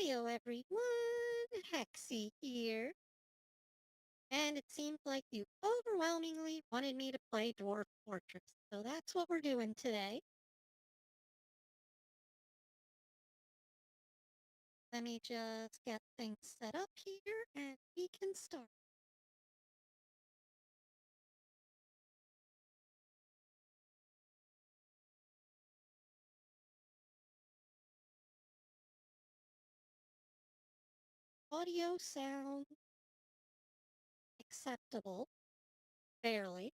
Heyo everyone, Hexi here. And it seems like you overwhelmingly wanted me to play Dwarf Fortress, so that's what we're doing today. Let me just get things set up here and we can start. Audio sound acceptable, barely.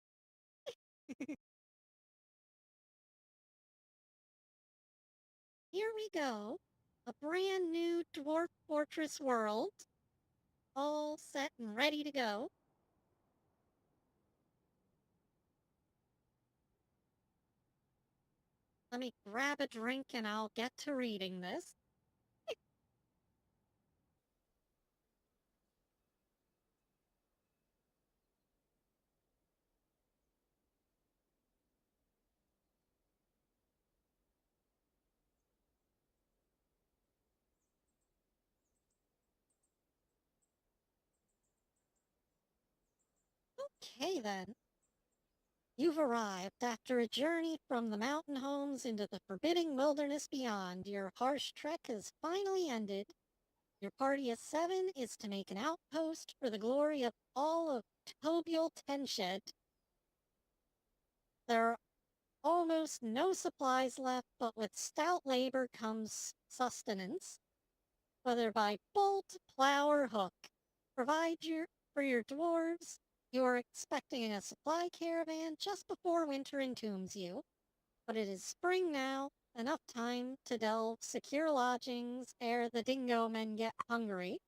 Here we go. A brand new Dwarf Fortress world, all set and ready to go. Let me grab a drink and I'll get to reading this. Okay then. You've arrived after a journey from the mountain homes into the forbidding wilderness beyond. Your harsh trek has finally ended. Your party of 7 is to make an outpost for the glory of all of Tobial Tenshed. There are almost no supplies left, but with stout labor comes sustenance, whether by bolt, plow, or hook. For your dwarves. You're expecting a supply caravan just before winter entombs you. But it is spring now, enough time to delve secure lodgings ere the dingo men get hungry.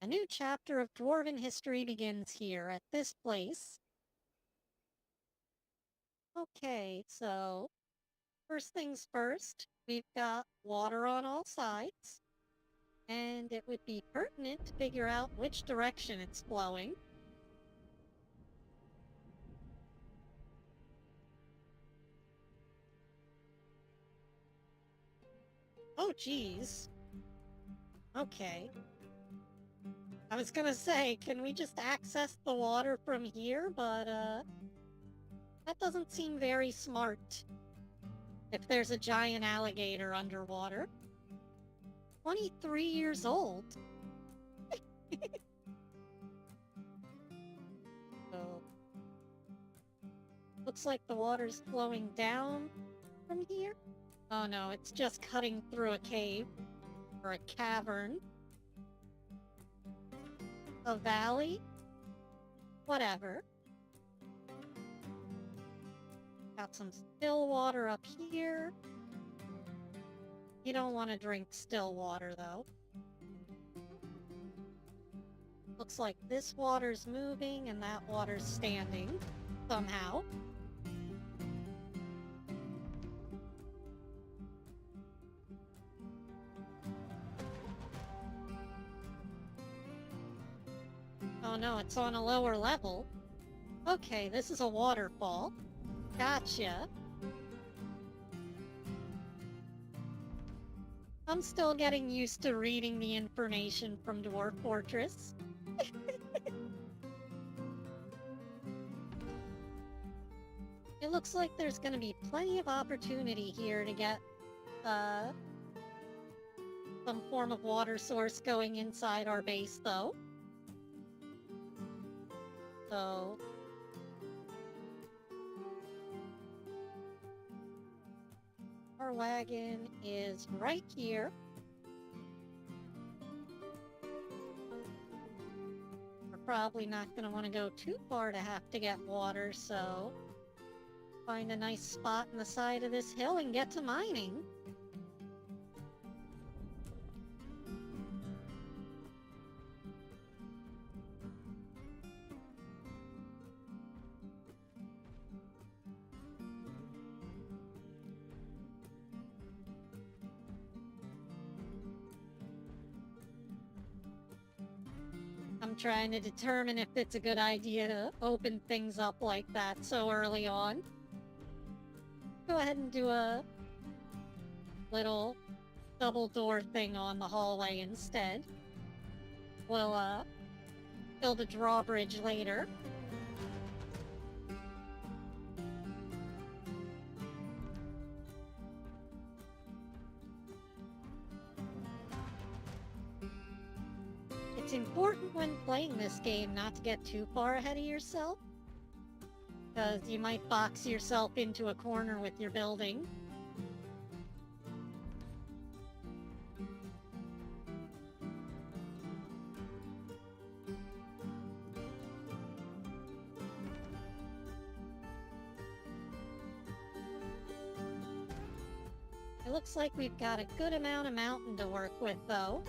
A new chapter of dwarven history begins here at this place. Okay, so first things first, we've got water on all sides, and it would be pertinent to figure out which direction it's flowing. Oh, geez. Okay. I was gonna say, can we just access the water from here? But, that doesn't seem very smart. If there's a giant alligator underwater. 23 years old. So, looks like the water's flowing down from here. Oh no, it's just cutting through a cave. Or a cavern. A valley? Whatever. Got some still water up here. You don't want to drink still water, though. Looks like this water's moving and that water's standing. Somehow. Oh no, it's on a lower level. Okay, this is a waterfall. Gotcha. I'm still getting used to reading the information from Dwarf Fortress. It looks like there's gonna be plenty of opportunity here to get, some form of water source going inside our base, though. So... our wagon is right here. We're probably not going to want to go too far to have to get water, so... find a nice spot in the side of this hill and get to mining. I'm trying to determine if it's a good idea to open things up like that so early on. Go ahead and do a little double door thing on the hallway instead. We'll, build a drawbridge later. It's important when playing this game not to get too far ahead of yourself, because you might box yourself into a corner with your building. It looks like we've got a good amount of mountain to work with, though.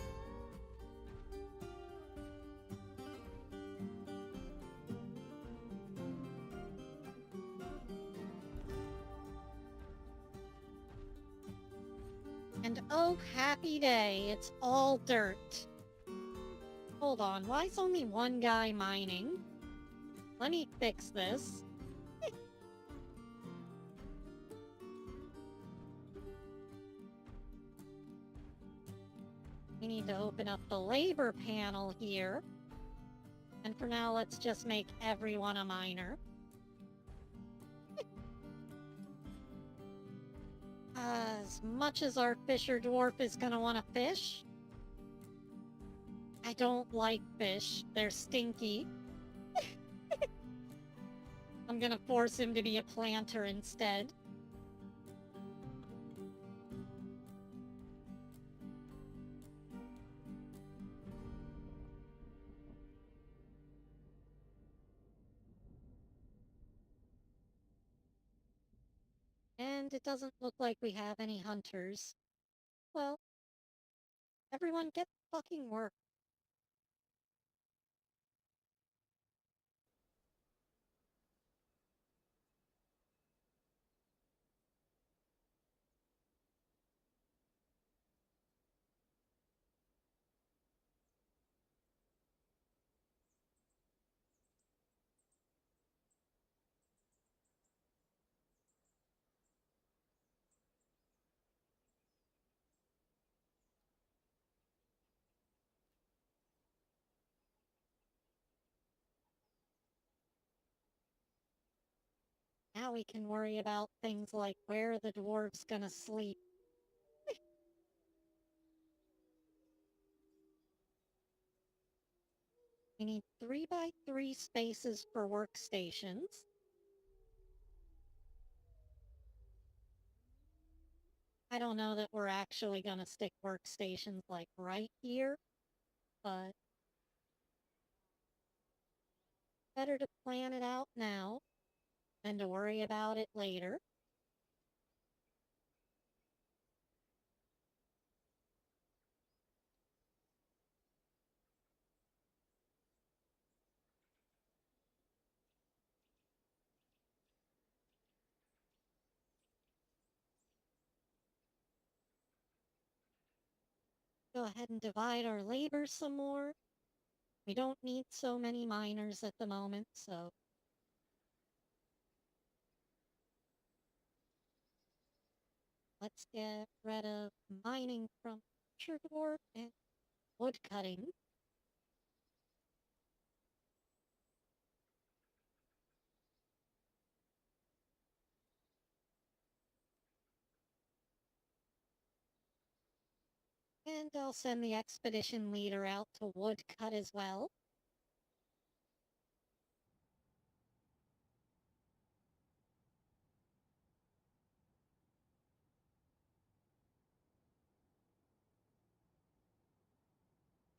And oh, happy day, it's all dirt. Hold on, why is only one guy mining? Let me fix this. We need to open up the labor panel here. And for now, let's just make everyone a miner. As much as our fisher dwarf is gonna want to fish, I don't like fish. They're stinky. I'm gonna force him to be a planter instead. And it doesn't look like we have any hunters. Well, everyone get fucking work. Now we can worry about things like where the dwarf's gonna sleep. We need 3x3 spaces for workstations. I don't know that we're actually gonna stick workstations like right here, but better to plan it out now than to worry about it later. Go ahead and divide our labor some more. We don't need so many miners at the moment, so let's get rid of mining from Dwarf and wood cutting. And I'll send the expedition leader out to woodcut as well.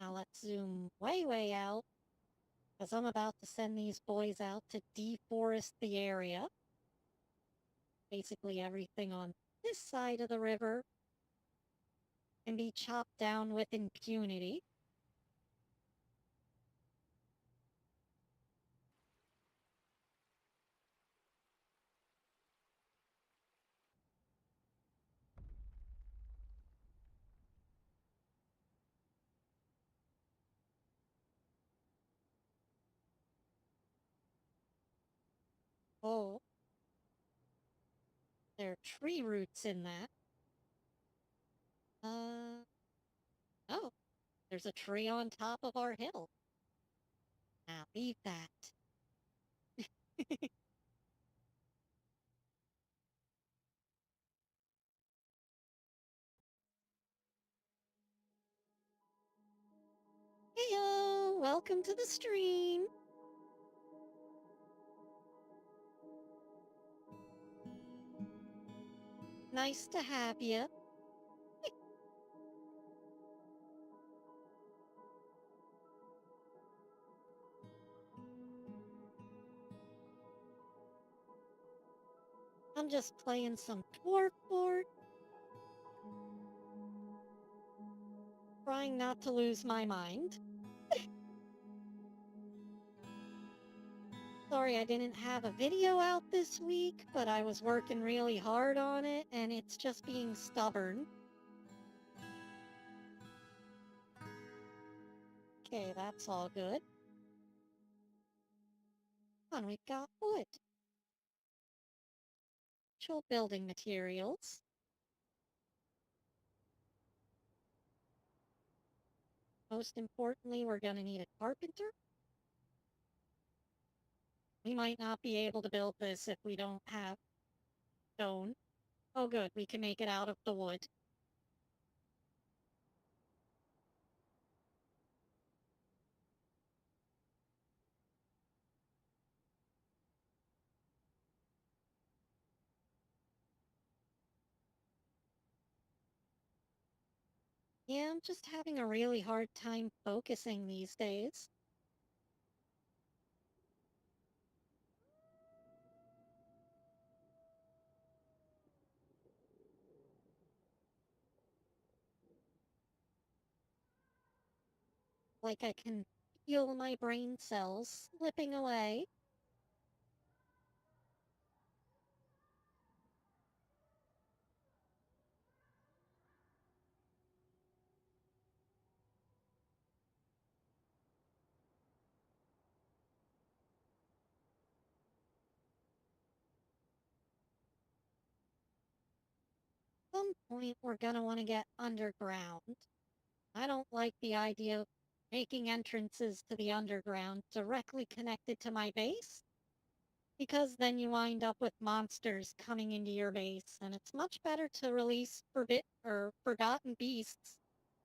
Now let's zoom way out, because I'm about to send these boys out to deforest the area. Basically everything on this side of the river can be chopped down with impunity. Oh, there are tree roots in that. There's a tree on top of our hill. Now leave that. Heyo! Welcome to the stream! Nice to have you. I'm just playing some Dwarf Fort. Trying not to lose my mind. Sorry I didn't have a video out this week, but I was working really hard on it, and it's just being stubborn. Okay, that's all good. Come on, we've got wood. Actual building materials. Most importantly, we're gonna need a carpenter. We might not be able to build this if we don't have stone. Oh good, we can make it out of the wood. Yeah, I'm just having a really hard time focusing these days. Like I can feel my brain cells slipping away. At some point, we're gonna want to get underground. I don't like the idea of making entrances to the underground directly connected to my base, because then you wind up with monsters coming into your base, and it's much better to release forgotten beasts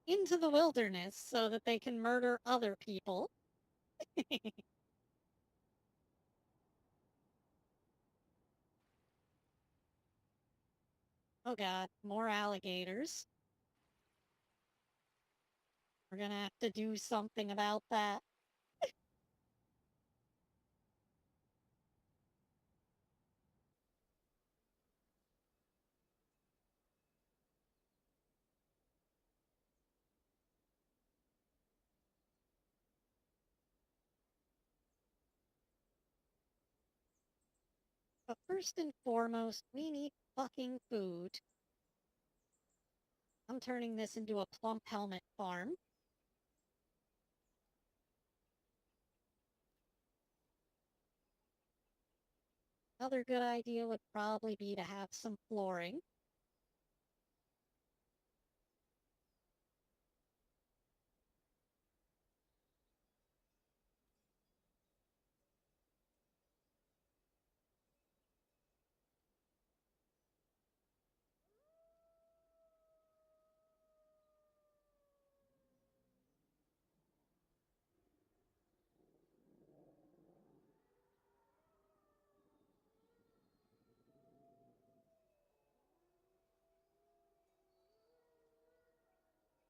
into the wilderness so that they can murder other people. Oh god, more alligators. We're gonna have to do something about that. But first and foremost, we need fucking food. I'm turning this into a plump helmet farm. Another good idea would probably be to have some flooring.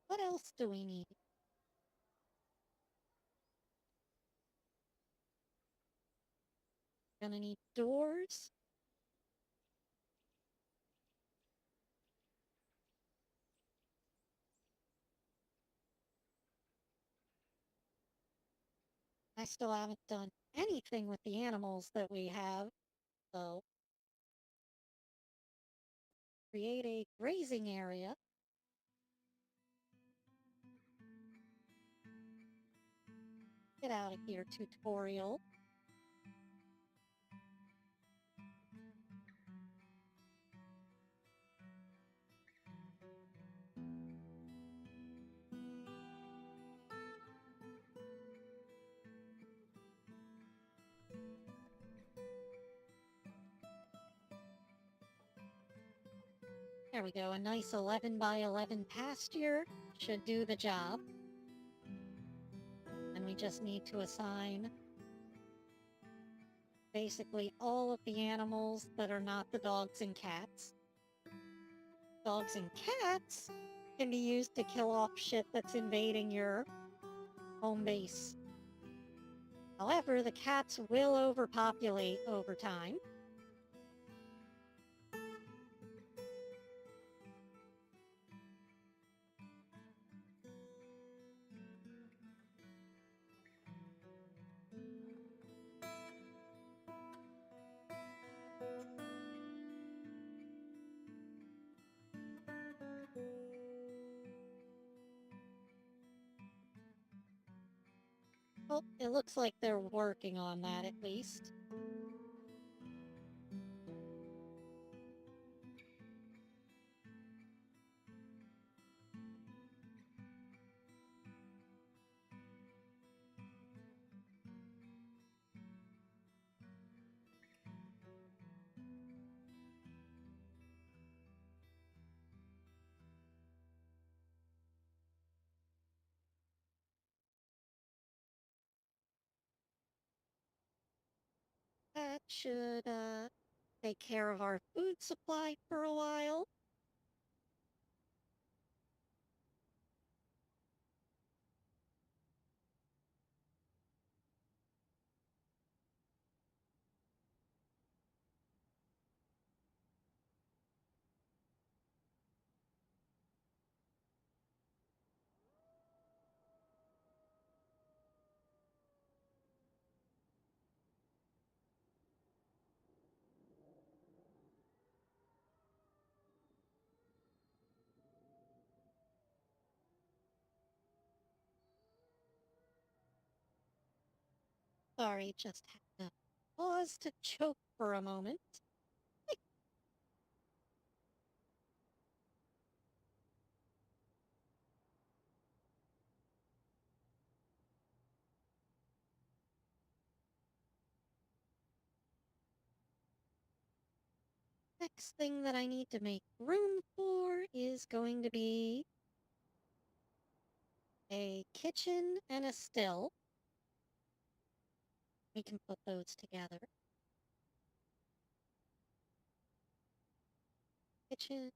What else do we need? Gonna need doors. I still haven't done anything with the animals that we have, so create a grazing area. Get out of here, tutorial. There we go, a nice 11 by 11 pasture should do the job. And we just need to assign basically all of the animals that are not the dogs and cats. Dogs and cats can be used to kill off shit that's invading your home base. However, the cats will overpopulate over time. Well, it looks like they're working on that at least. That should, take care of our food supply for a while. Sorry, just had to pause to choke for a moment. Next thing that I need to make room for is going to be a kitchen and a still. We can put those together. Kitchen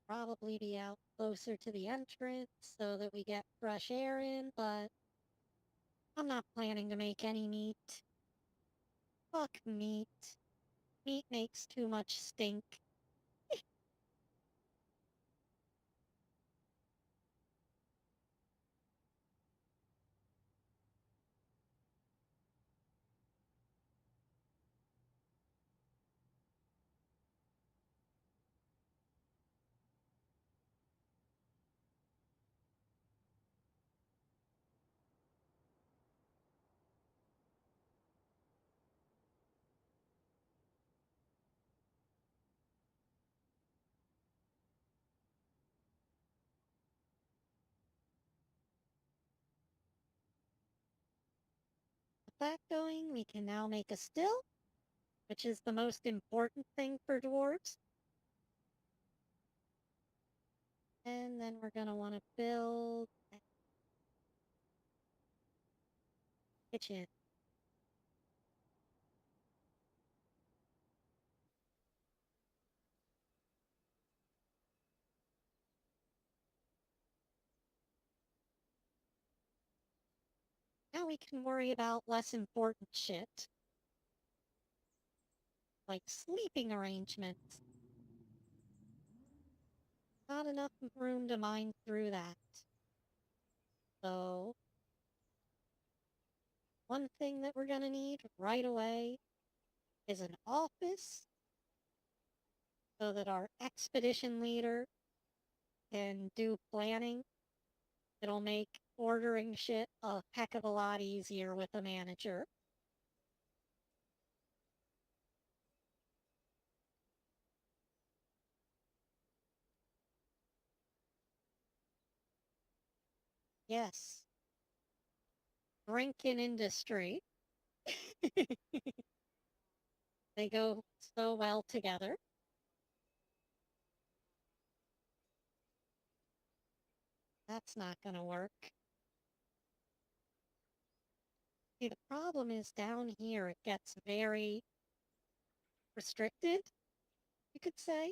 probably be out closer to the entrance so that we get fresh air in, but I'm not planning to make any meat. Fuck meat. Meat makes too much stink. With that going, we can now make a still, which is the most important thing for dwarves. And then we're gonna want to build a kitchen. Now we can worry about less important shit, like sleeping arrangements. Not enough room to mine through that. So, one thing that we're gonna need right away is an office so that our expedition leader can do planning. It'll make ordering shit a heck of a lot easier with a manager. Yes, drinking industry. They go so well together. That's not gonna work. See, the problem is down here it gets very restricted, you could say.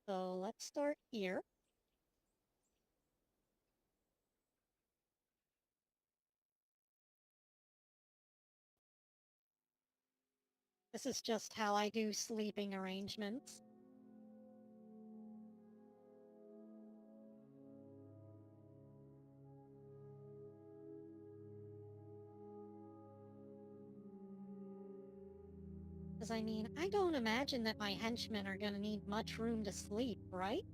So let's start here. This is just how I do sleeping arrangements. Because I mean, I don't imagine that my henchmen are gonna need much room to sleep, right?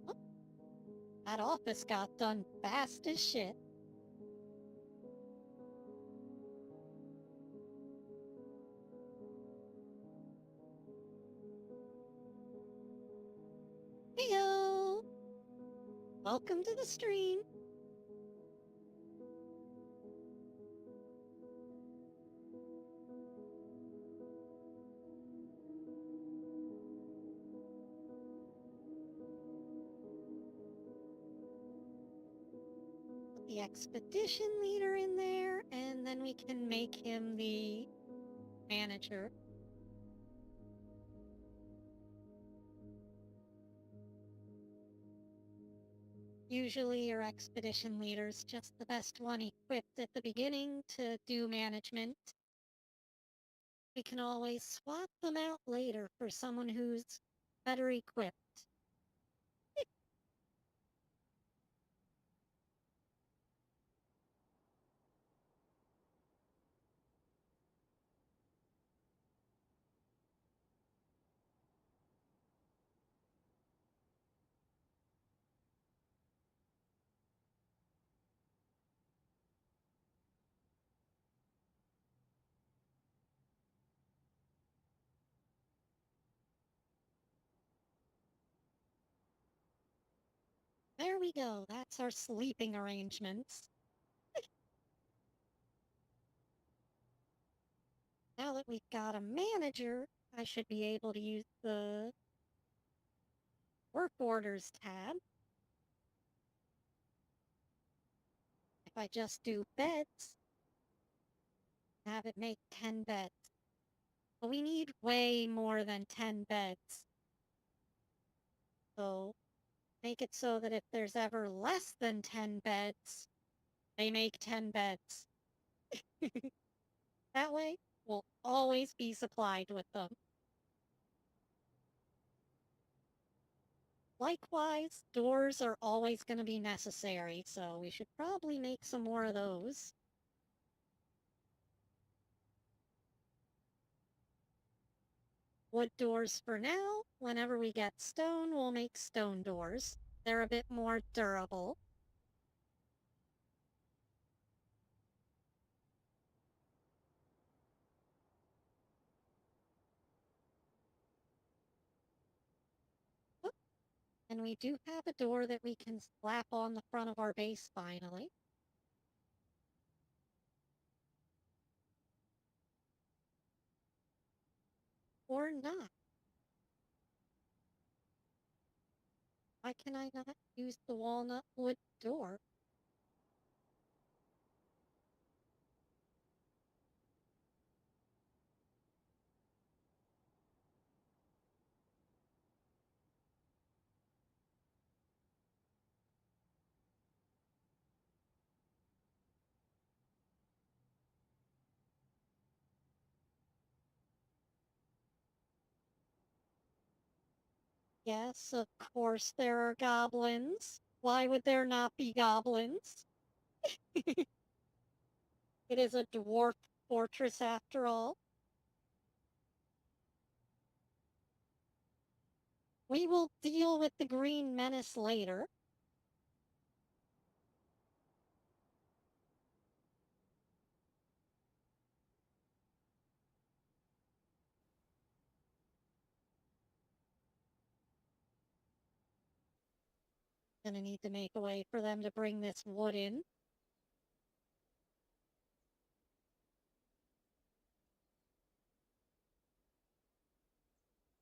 Oh, that office got done fast as shit. Heyo! Welcome to the stream. Put the expedition leader in there, and then we can make him the manager. Usually your expedition leader's just the best one equipped at the beginning to do management. We can always swap them out later for someone who's better equipped. There we go, that's our sleeping arrangements. Now that we've got a manager, I should be able to use the work orders tab. If I just do beds, have it make 10 beds. But we need way more than 10 beds. So make it so that if there's ever less than 10 beds, they make 10 beds. That way, we'll always be supplied with them. Likewise, doors are always going to be necessary, so we should probably make some more of those. Wood doors for now. Whenever we get stone, we'll make stone doors. They're a bit more durable. Oh, and we do have a door that we can slap on the front of our base finally. Or not. Why can I not use the walnut wood door? Yes, of course there are goblins. Why would there not be goblins? It is a dwarf fortress after all. We will deal with the green menace later. Gonna need to make a way for them to bring this wood in.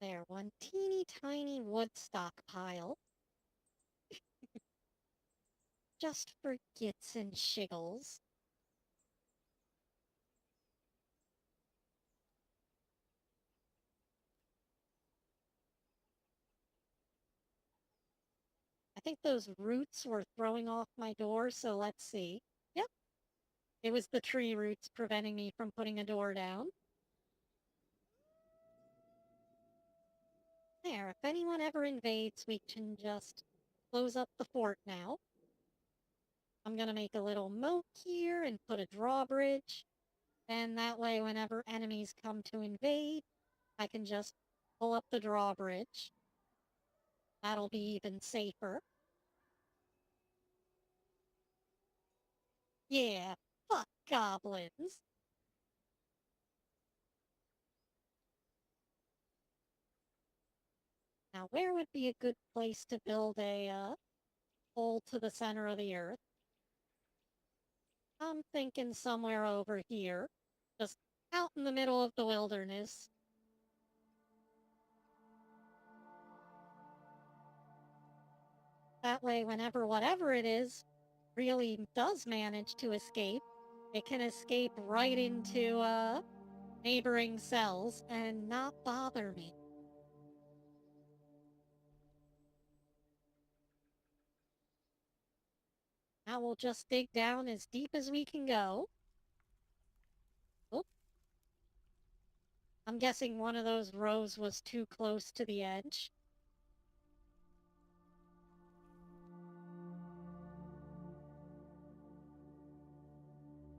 There, one teeny tiny wood stockpile. Just for gits and shiggles. I think those roots were throwing off my door, so let's see. Yep, it was the tree roots preventing me from putting a door down. There, if anyone ever invades, we can just close up the fort now. I'm gonna make a little moat here and put a drawbridge. And that way, whenever enemies come to invade, I can just pull up the drawbridge. That'll be even safer. Yeah, fuck goblins. Now, where would be a good place to build a hole to the center of the earth? I'm thinking somewhere over here, just out in the middle of the wilderness. That way, whenever whatever it is really does manage to escape, it can escape right into neighboring cells and not bother me. Now we'll just dig down as deep as we can go. Oop, I'm guessing one of those rows was too close to the edge.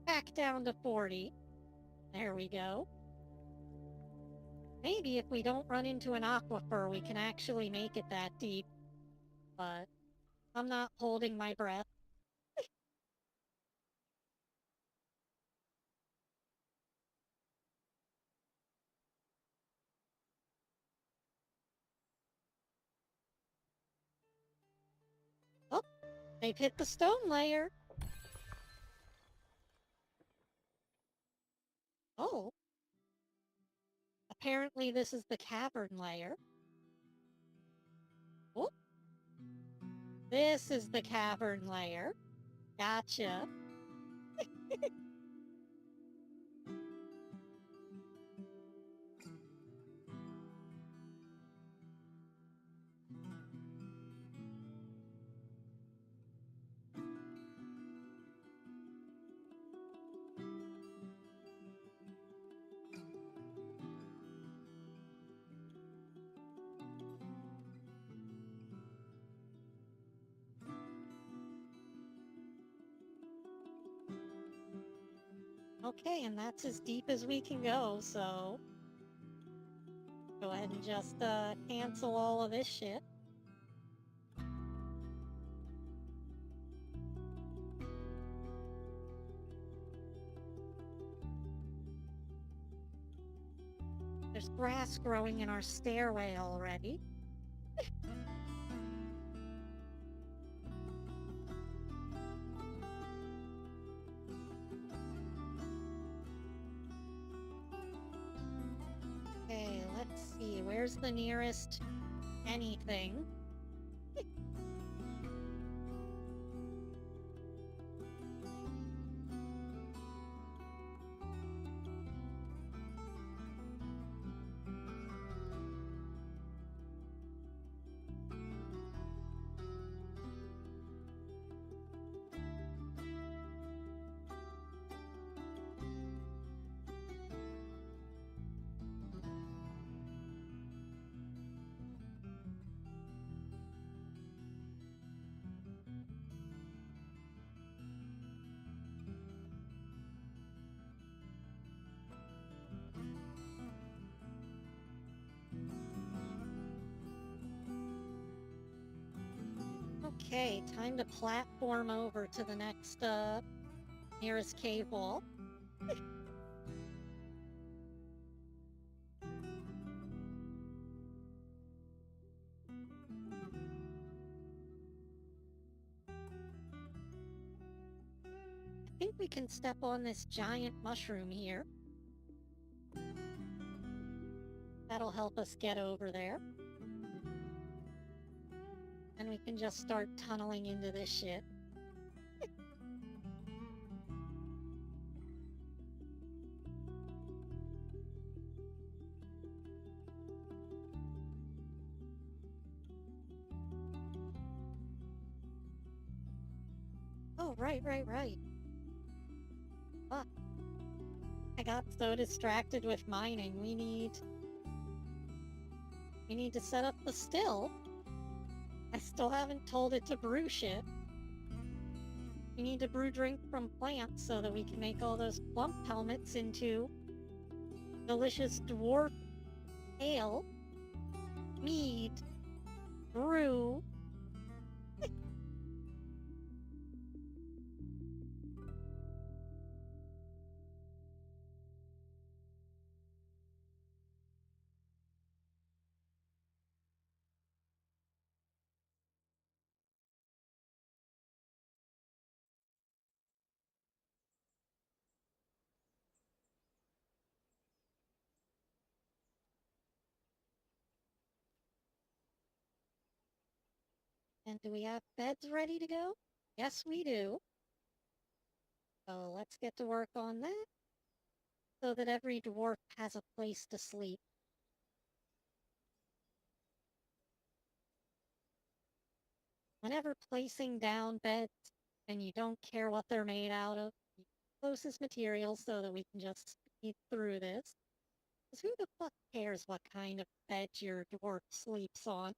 Back down to 40. There we go. Maybe if we don't run into an aquifer, we can actually make it that deep. But I'm not holding my breath. Oh, they've hit the stone layer. Oh, apparently this is the cavern layer. Oh, this is the cavern layer. Gotcha. Okay, and that's as deep as we can go, so go ahead and just cancel all of this shit. There's grass growing in our stairway already. Okay, let's see. Where's the nearest anything? Okay, time to platform over to the next nearest cave wall. I think we can step on this giant mushroom here. That'll help us get over there. And we can just start tunneling into this shit. Oh, right. Fuck. I got so distracted with mining. We need to set up the still. I still haven't told it to brew shit. We need to brew drink from plants so that we can make all those plump helmets into delicious dwarf ale, mead, brew. And do we have beds ready to go? Yes, we do. So let's get to work on that so that every dwarf has a place to sleep. Whenever placing down beds and you don't care what they're made out of, use the closest materials so that we can just speed through this. Because who the fuck cares what kind of bed your dwarf sleeps on?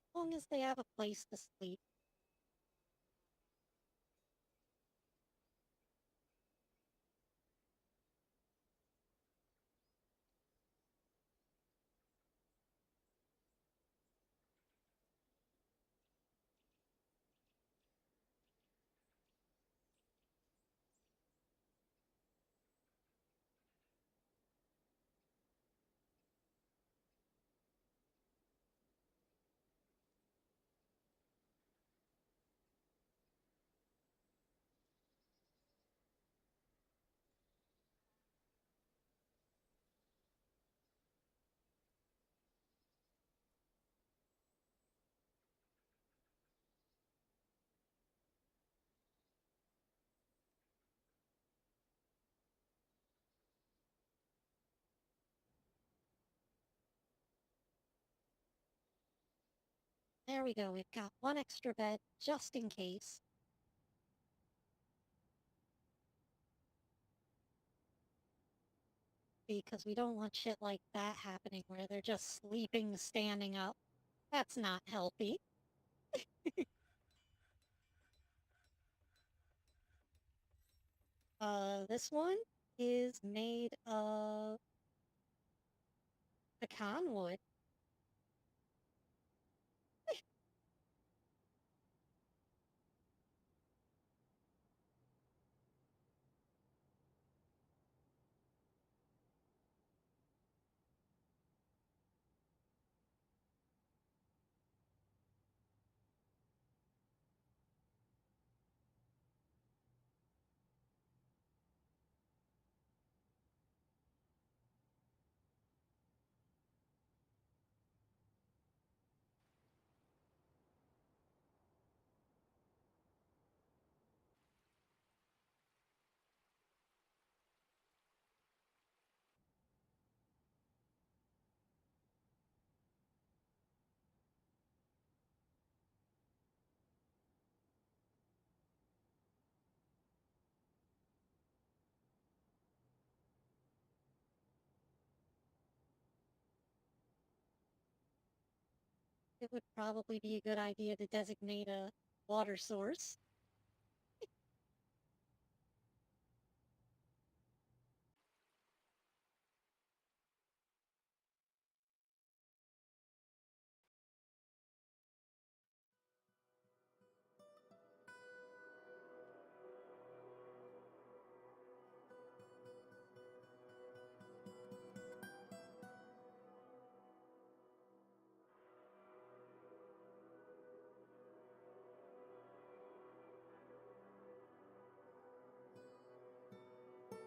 As long as they have a place to sleep. There we go, we've got one extra bed just in case. Because we don't want shit like that happening where they're just sleeping standing up. That's not healthy. This one is made of pecan wood. It would probably be a good idea to designate a water source.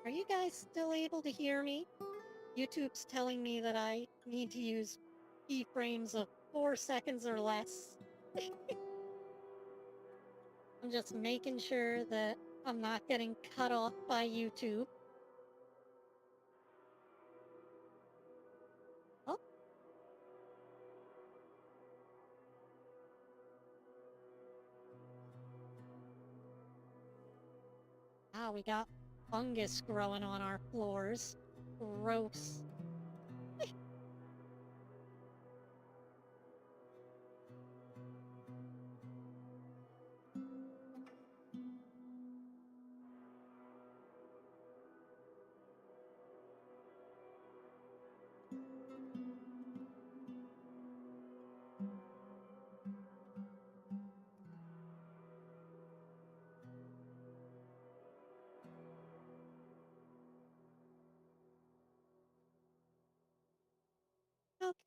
Are you guys still able to hear me? YouTube's telling me that I need to use keyframes of 4 seconds or less. I'm just making sure that I'm not getting cut off by YouTube. Oh, ah, we got fungus growing on our floors. Gross.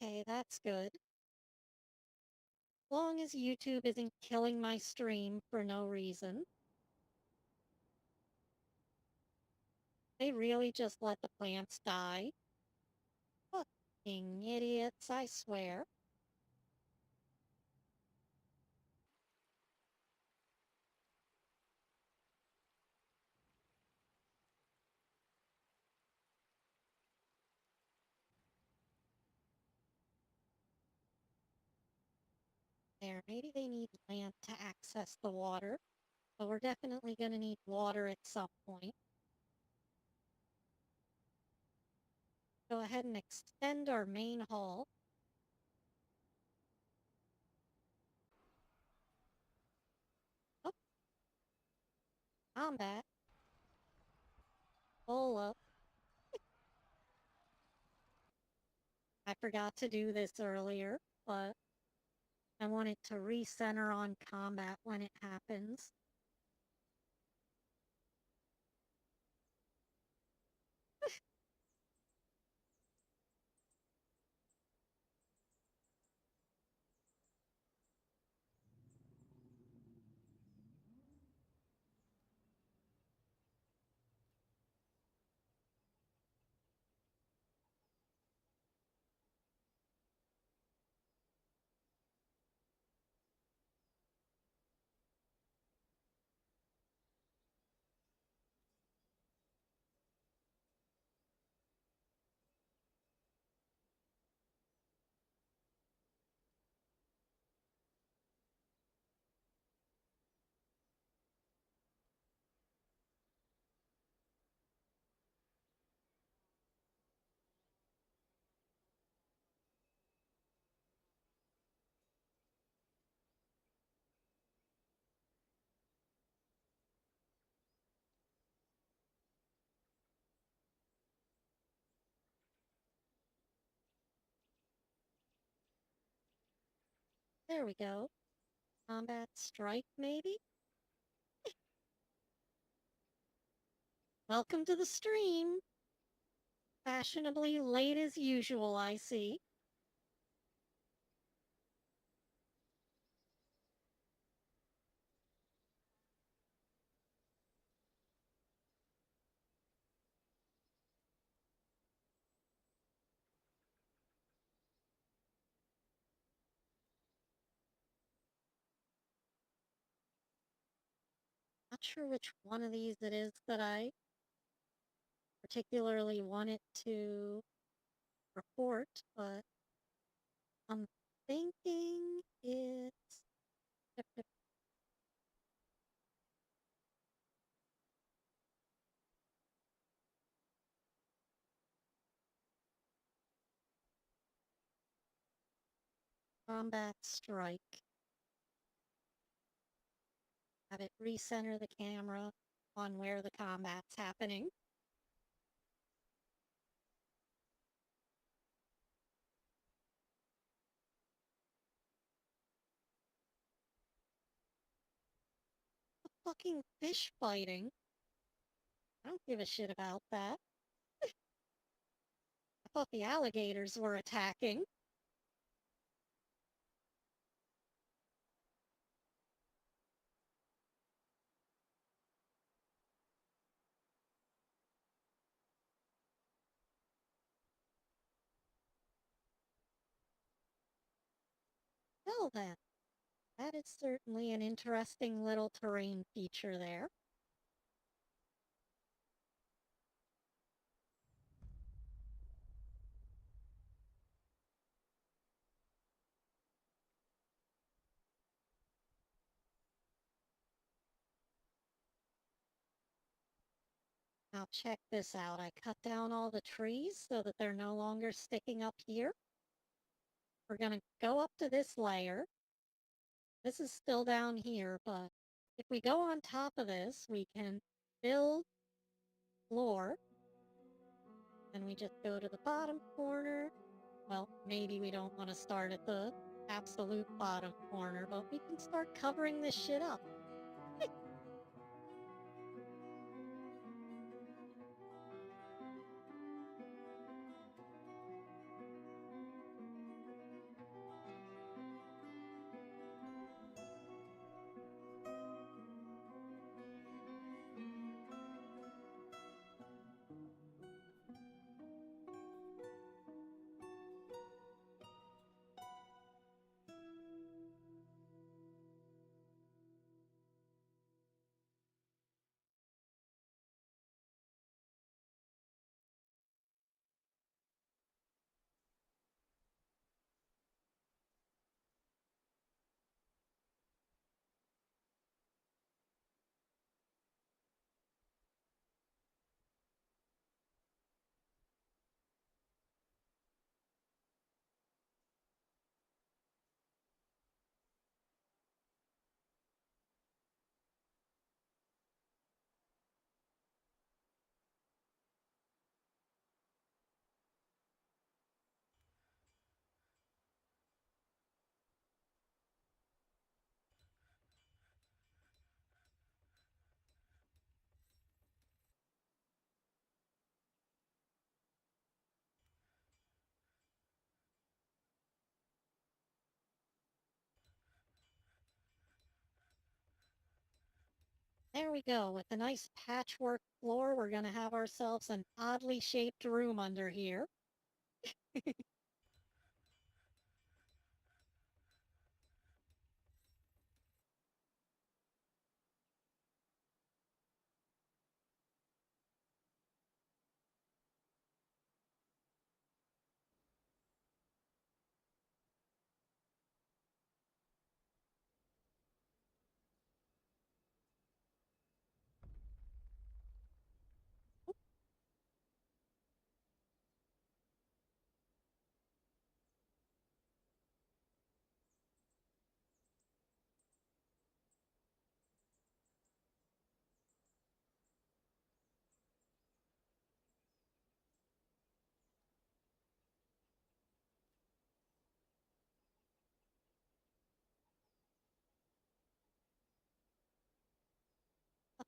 Okay, that's good. Long as YouTube isn't killing my stream for no reason. They really just let the plants die. Fucking idiots, I swear. There, maybe they need land to access the water, but we're definitely gonna need water at some point. Go ahead and extend our main hall. Oh, combat. Full up. I forgot to do this earlier, but I want it to recenter on combat when it happens. There we go. Combat strike, maybe? Welcome to the stream. Fashionably late as usual, I see. Not sure which one of these it is that I particularly want it to report, but I'm thinking it's combat strike. Have it recenter the camera on where the combat's happening. The fucking fish fighting. I don't give a shit about that. I thought the alligators were attacking. Well then, that is certainly an interesting little terrain feature there. Now check this out. I cut down all the trees so that they're no longer sticking up here. We're going to go up to this layer. This is still down here, but if we go on top of this, we can build floor. And we just go to the bottom corner. Well, maybe we don't want to start at the absolute bottom corner, but we can start covering this shit up. There we go. With a nice patchwork floor, we're going to have ourselves an oddly shaped room under here.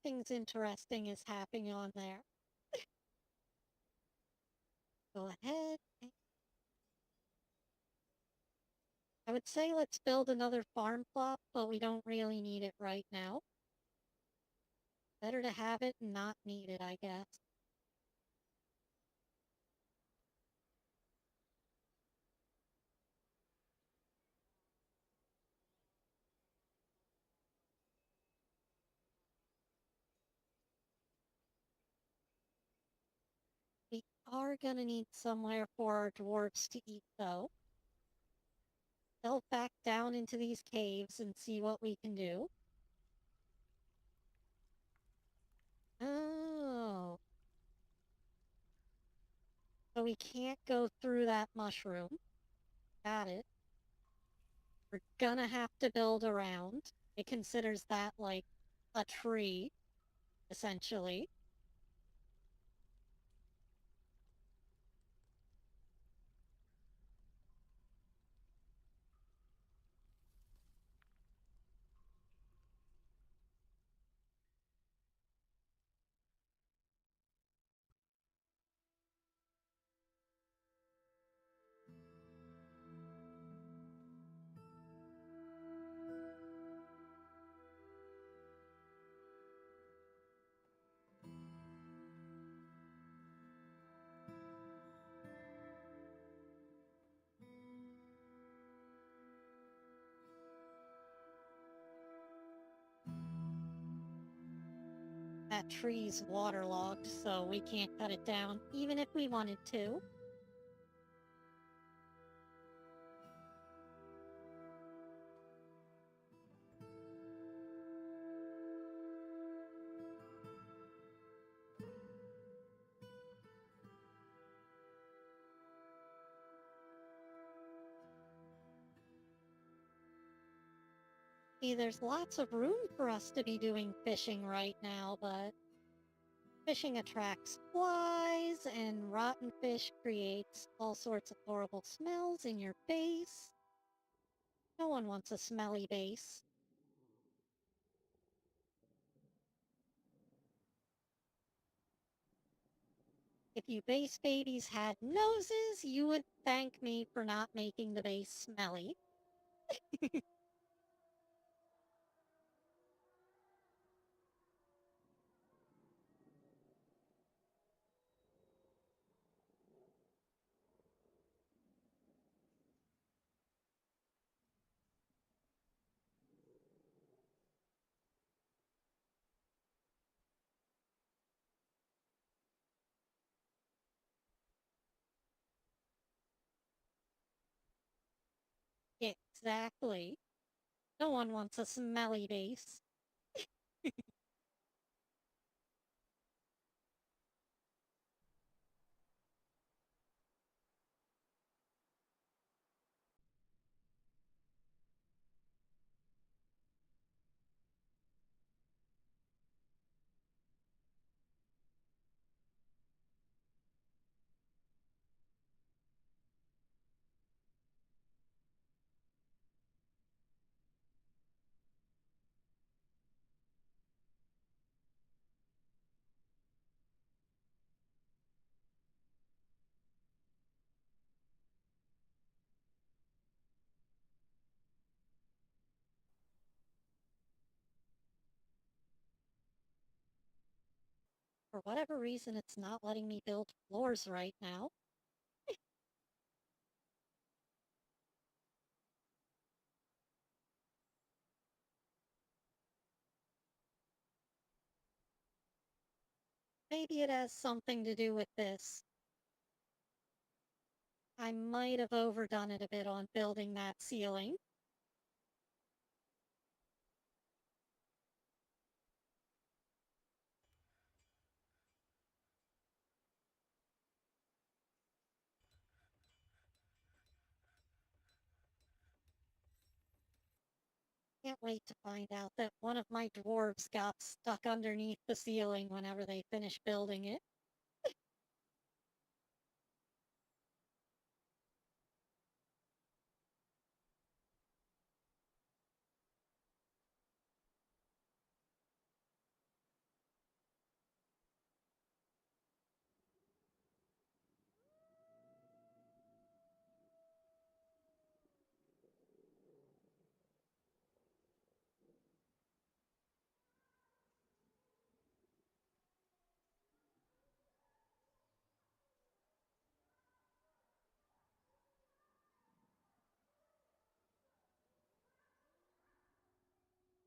Nothing's interesting is happening on there. Go ahead. I would say let's build another farm plot, but we don't really need it right now. Better to have it and not need it, I guess. We are gonna need somewhere for our dwarves to eat, though. Delve back down into these caves and see what we can do. Oh. So we can't go through that mushroom. Got it. We're gonna have to build around. It considers that like a tree, essentially. That tree's waterlogged, so we can't cut it down, even if we wanted to. See, there's lots of room for us to be doing fishing right now, but fishing attracts flies, and rotten fish creates all sorts of horrible smells in your base. No one wants a smelly base. If you base babies had noses, you would thank me for not making the base smelly. Exactly. No one wants a smelly base. For whatever reason, it's not letting me build floors right now. Maybe it has something to do with this. I might have overdone it a bit on building that ceiling. Can't wait to find out that one of my dwarves got stuck underneath the ceiling whenever they finish building it.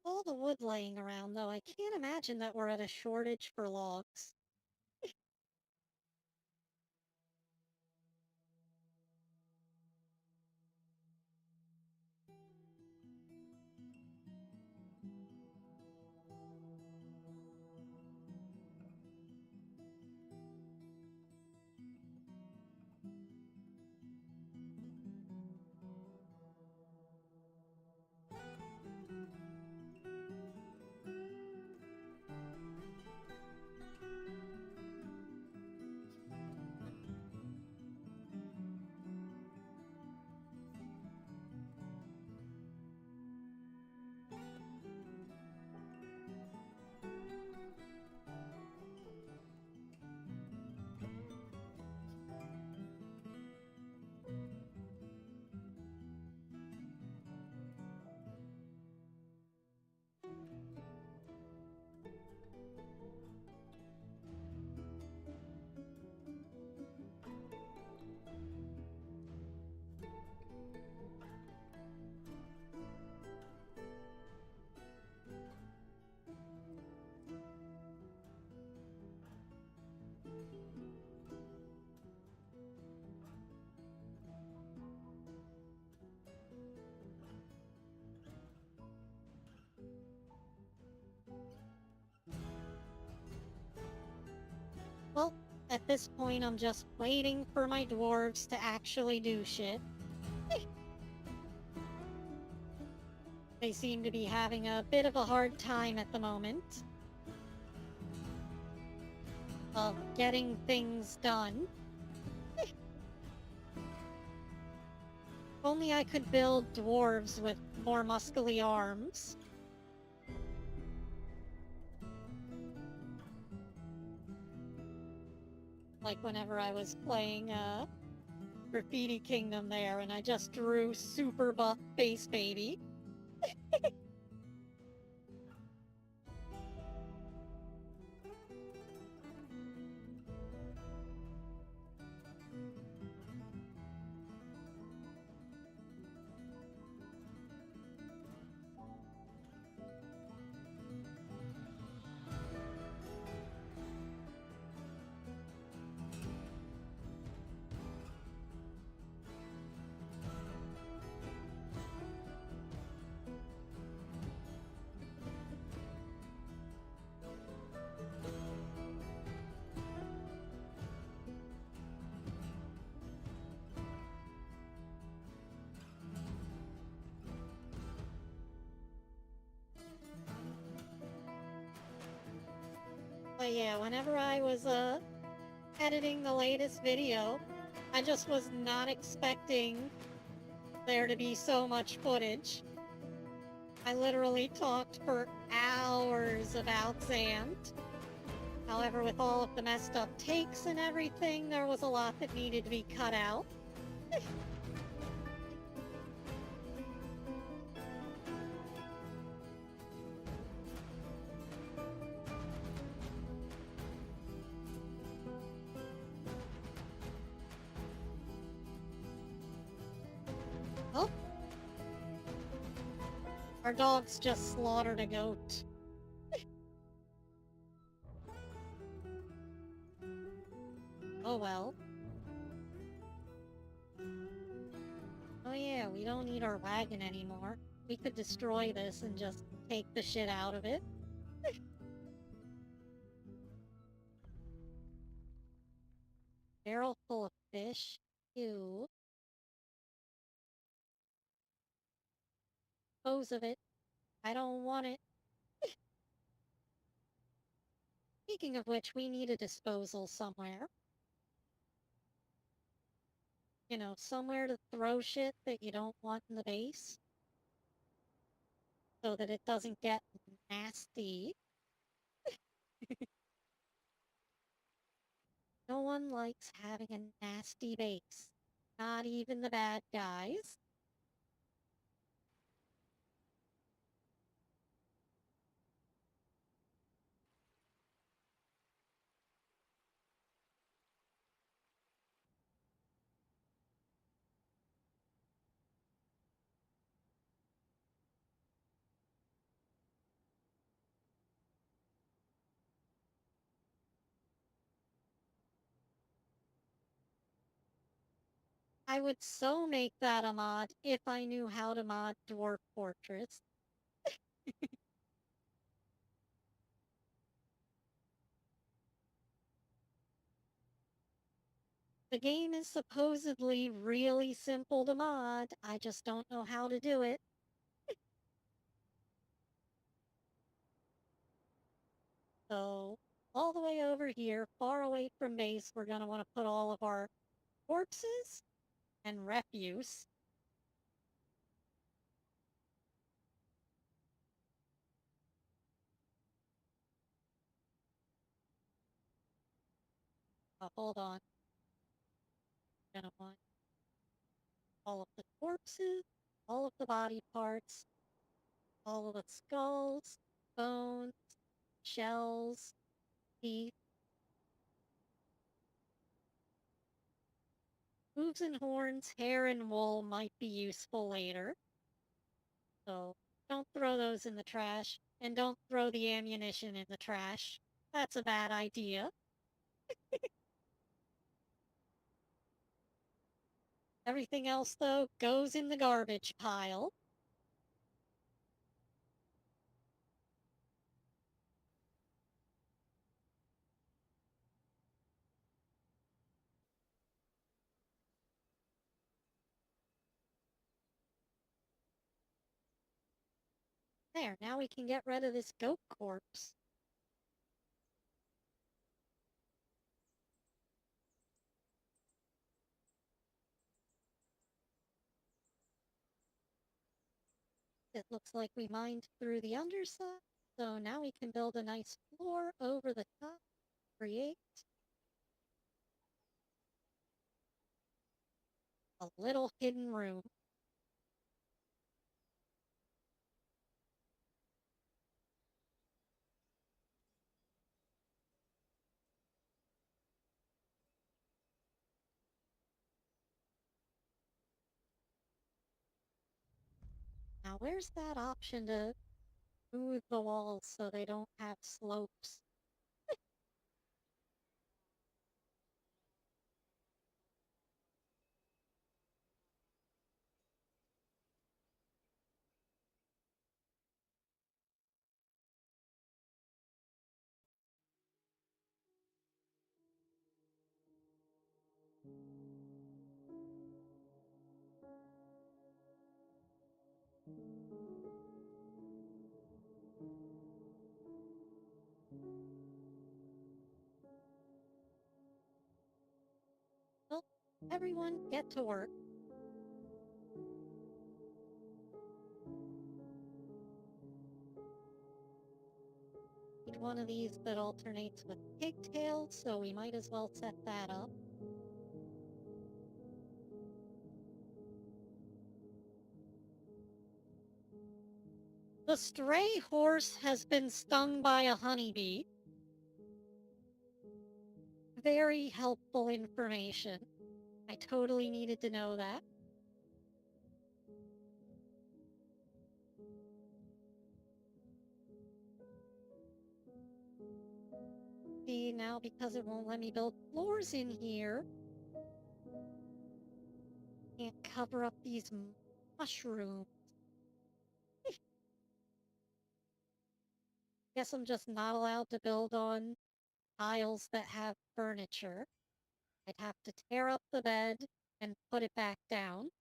All the wood laying around, though, I can't imagine that we're at a shortage for logs. At this point, I'm just waiting for my dwarves to actually do shit. They seem to be having a bit of a hard time at the moment of getting things done. Only I could build dwarves with more muscly arms. Like whenever I was playing Graffiti Kingdom there, and I just drew super buff Space Baby. But yeah, whenever I was editing the latest video, I just was not expecting there to be so much footage. I literally talked for hours about Zant. However, with all of the messed up takes and everything, there was a lot that needed to be cut out. Oh, our dogs just slaughtered a goat. Oh well. Oh yeah, we don't need our wagon anymore. We could destroy this and just take the shit out of it. Barrel full of fish. Ew. Dispose of it. I don't want it. Speaking of which, we need a disposal somewhere. You know, somewhere to throw shit that you don't want in the base. So that it doesn't get nasty. No one likes having a nasty base. Not even the bad guys. I would so make that a mod if I knew how to mod Dwarf Fortress. The game is supposedly really simple to mod, I just don't know how to do it. So, all the way over here, far away from base, we're gonna want to put all of our corpses and refuse. Hold on. Gonna want all of the corpses, all of the body parts, all of the skulls, bones, shells, teeth. Hooves and horns, hair and wool might be useful later. So don't throw those in the trash, and don't throw the ammunition in the trash. That's a bad idea. Everything else, though, goes in the garbage pile. There, now we can get rid of this goat corpse. It looks like we mined through the underside, so now we can build a nice floor over the top, create a little hidden room. Now where's that option to smooth the walls so they don't have slopes? Well, everyone get to work. Need one of these that alternates with pigtails, so we might as well set that up. The stray horse has been stung by a honeybee. Very helpful information. I totally needed to know that. See, now because it won't let me build floors in here, can't cover up these mushrooms. Guess I'm just not allowed to build on tiles that have furniture. I'd have to tear up the bed and put it back down.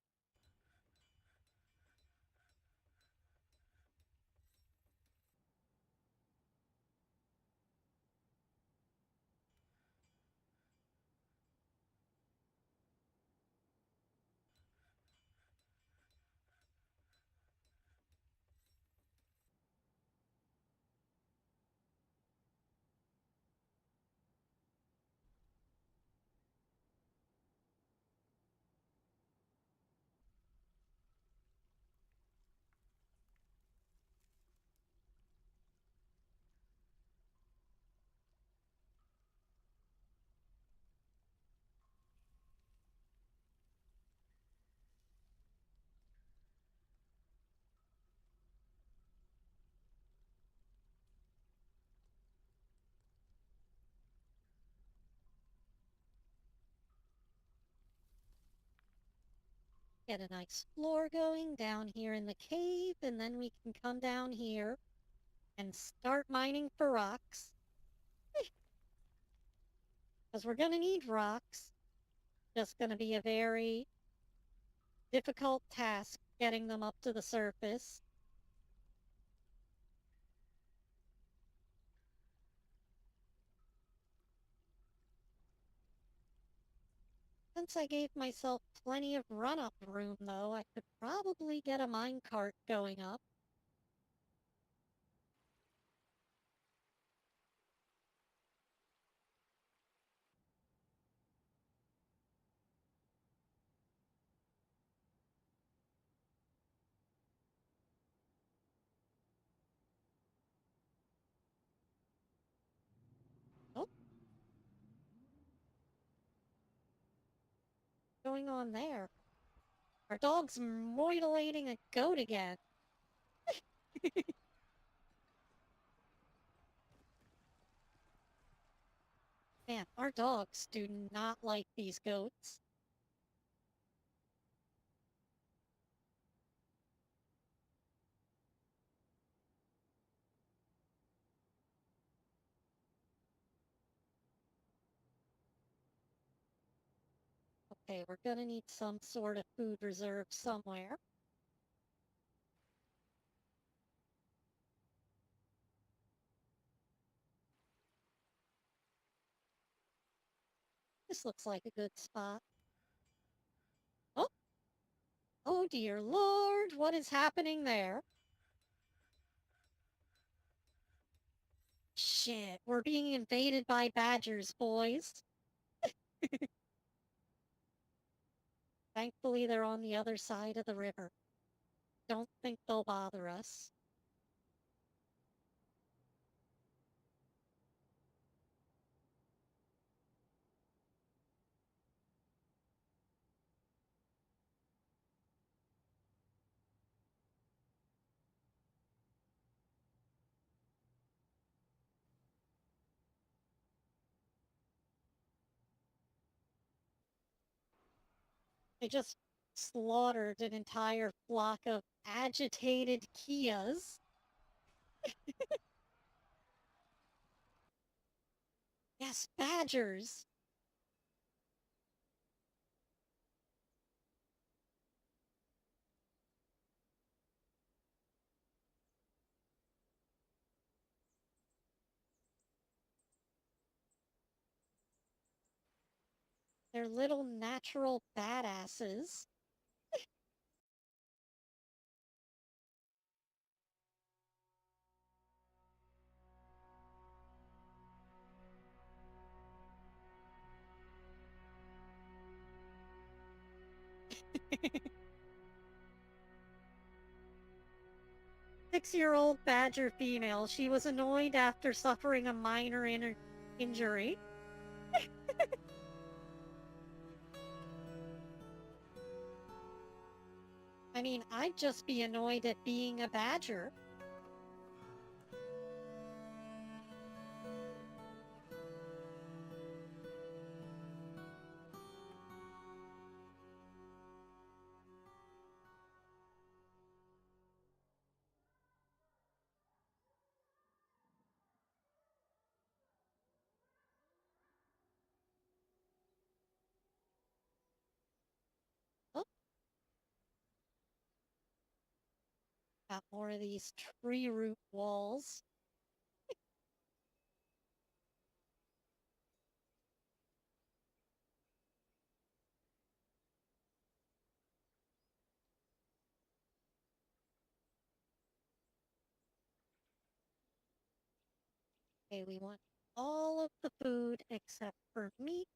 Get a nice floor going down here in the cave, and then we can come down here and start mining for rocks. Because we're gonna need rocks. Just gonna be a very difficult task getting them up to the surface. Since I gave myself plenty of run-up room, though, I could probably get a minecart going up. Oh, what's going on there? Our dog's mutilating a goat again. Man, our dogs do not like these goats. Okay, we're gonna need some sort of food reserve somewhere. This looks like a good spot. Oh, oh dear Lord, what is happening there? Shit, we're being invaded by badgers, boys. Thankfully, they're on the other side of the river. Don't think they'll bother us. They just slaughtered an entire flock of agitated Kias. Yes, badgers. They're little natural badasses. Six-year-old badger female. She was annoyed after suffering a minor injury. I mean, I'd just be annoyed at being a badger. Oh, got more of these tree root walls. Okay, we want all of the food except for meat,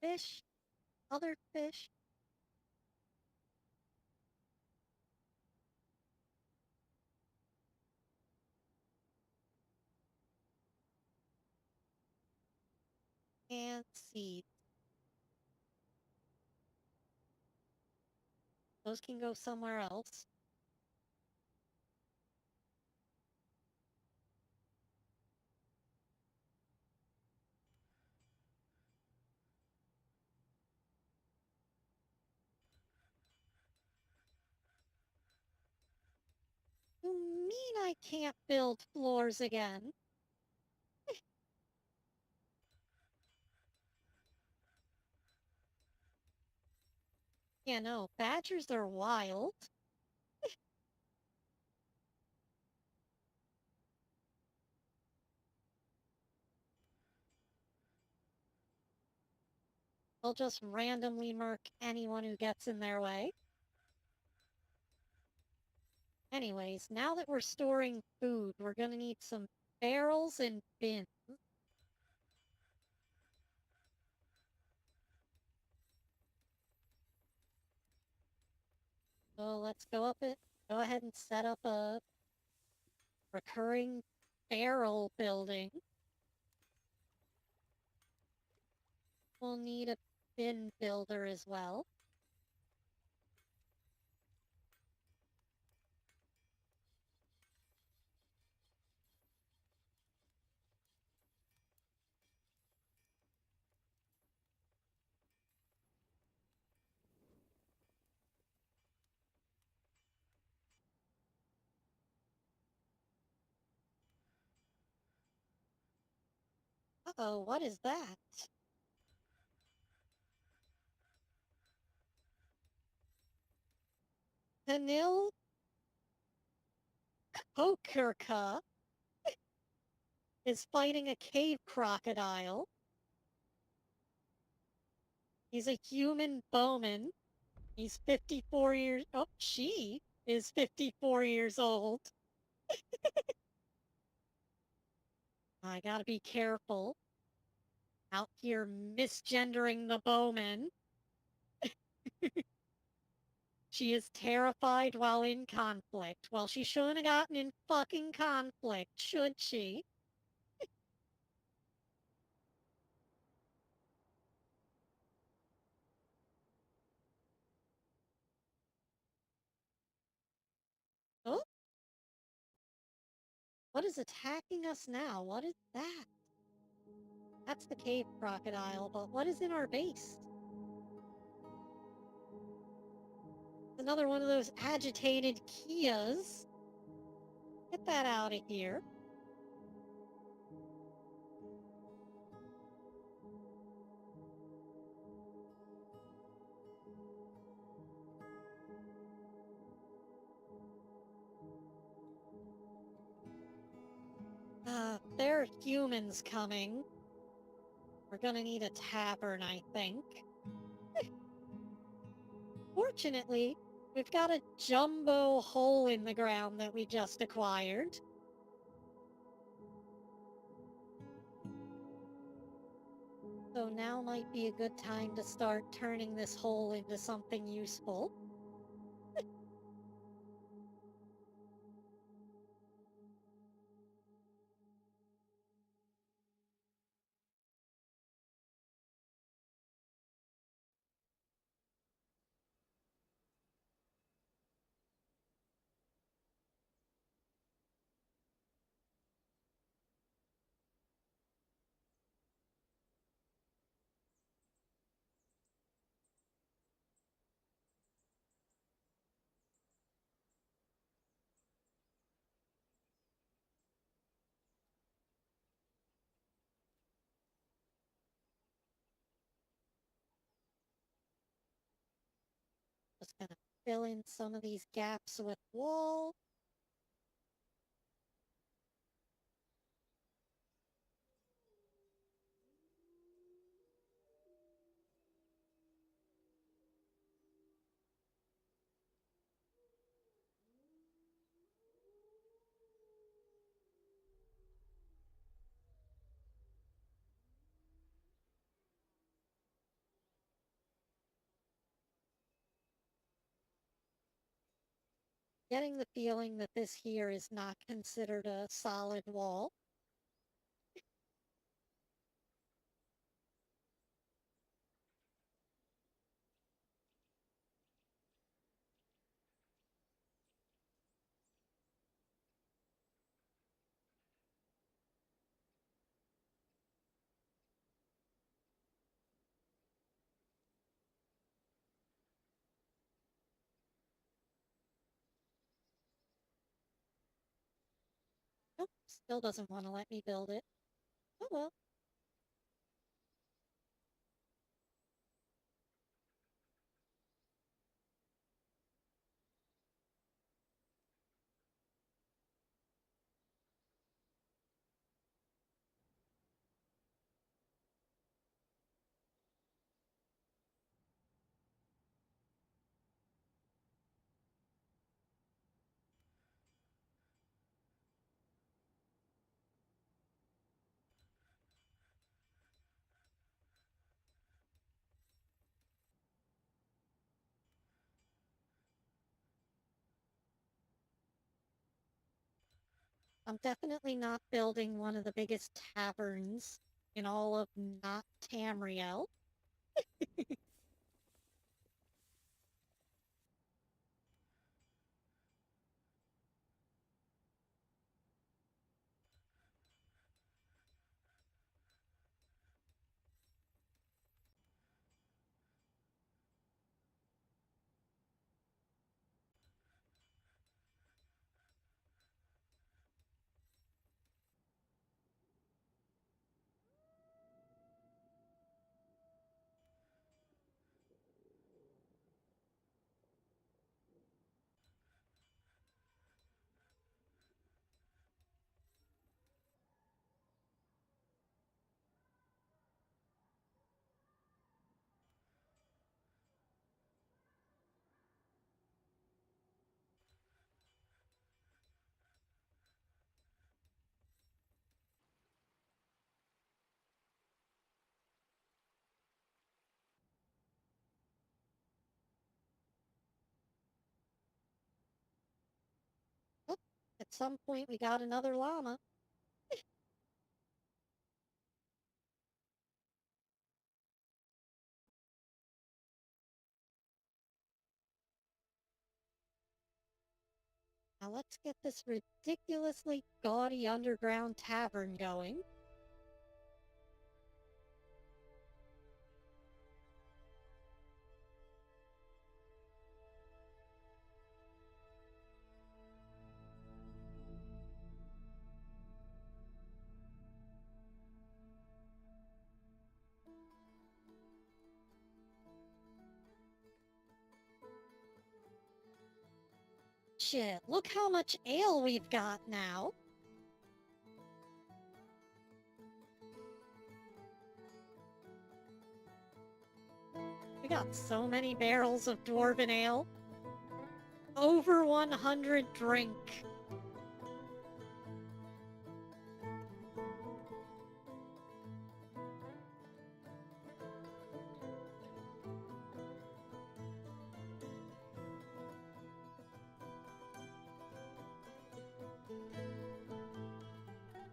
fish, other fish. And seeds. Those can go somewhere else. You mean I can't build floors again? Yeah, no, badgers are wild. They'll just randomly murk anyone who gets in their way. Anyways, now that we're storing food, we're gonna need some barrels and bins. So let's go ahead and set up a recurring barrel building. We'll need a bin builder as well. Uh-oh, what is that? Hanil Kokurka is fighting a cave crocodile. He's a human bowman. He's 54 years... Oh, she is 54 years old. I gotta be careful. Out here misgendering the bowman. She is terrified while in conflict. Well, she shouldn't have gotten in fucking conflict, should she? Oh, what is attacking us now? What is that? That's the cave crocodile, but what is in our base? Another one of those agitated Kias. Get that out of here. There are humans coming. We're gonna need a tavern, I think. Fortunately, we've got a jumbo hole in the ground that we just acquired. So now might be a good time to start turning this hole into something useful. Just gonna fill in some of these gaps with wall. Getting the feeling that this here is not considered a solid wall. Nope, still doesn't want to let me build it. Oh well. I'm definitely not building one of the biggest taverns in all of not Tamriel. At some point we got another llama. Now let's get this ridiculously gaudy underground tavern going. Shit, look how much ale we've got now. We got so many barrels of dwarven ale. Over 100 drink.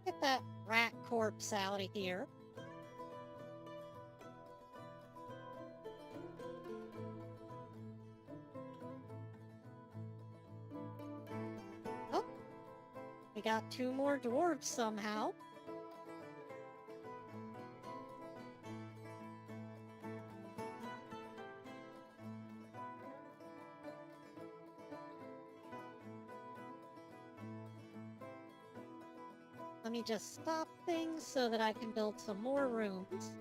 Get that rat corpse out of here. Oh, we got 2 more dwarves somehow. Let me just stop things so that I can build some more rooms.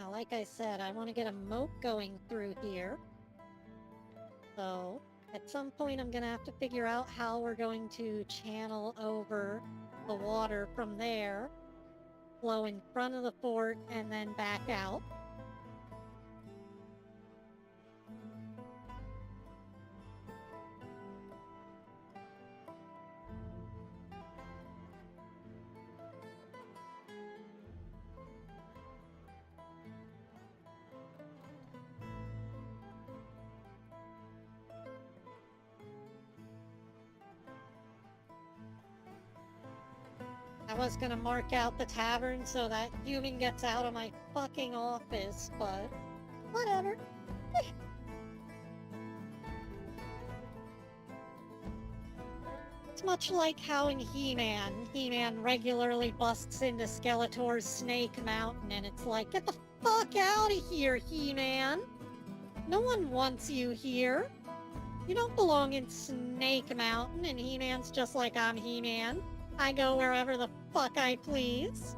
Now, like I said, I want to get a moat going through here. So, at some point I'm gonna have to figure out how we're going to channel over the water from there, flow in front of the fort, and then back out. I was gonna mark out the tavern so that human gets out of my fucking office, but whatever. It's much like how in He-Man regularly busts into Skeletor's Snake Mountain, and it's like, get the fuck out of here, He-Man! No one wants you here. You don't belong in Snake Mountain, and He-Man's just like, I'm He-Man. I go wherever the fuck I please.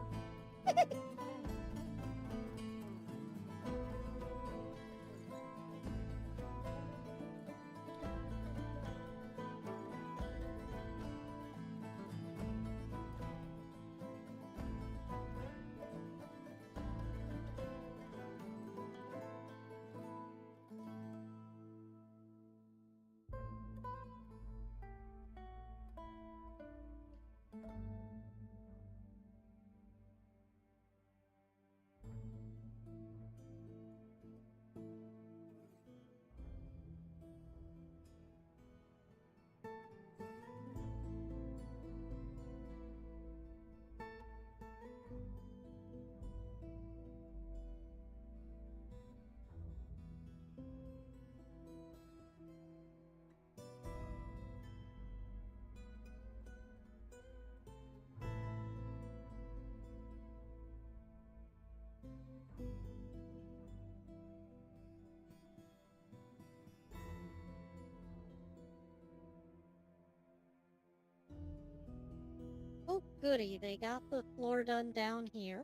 Oh goody, they got the floor done down here.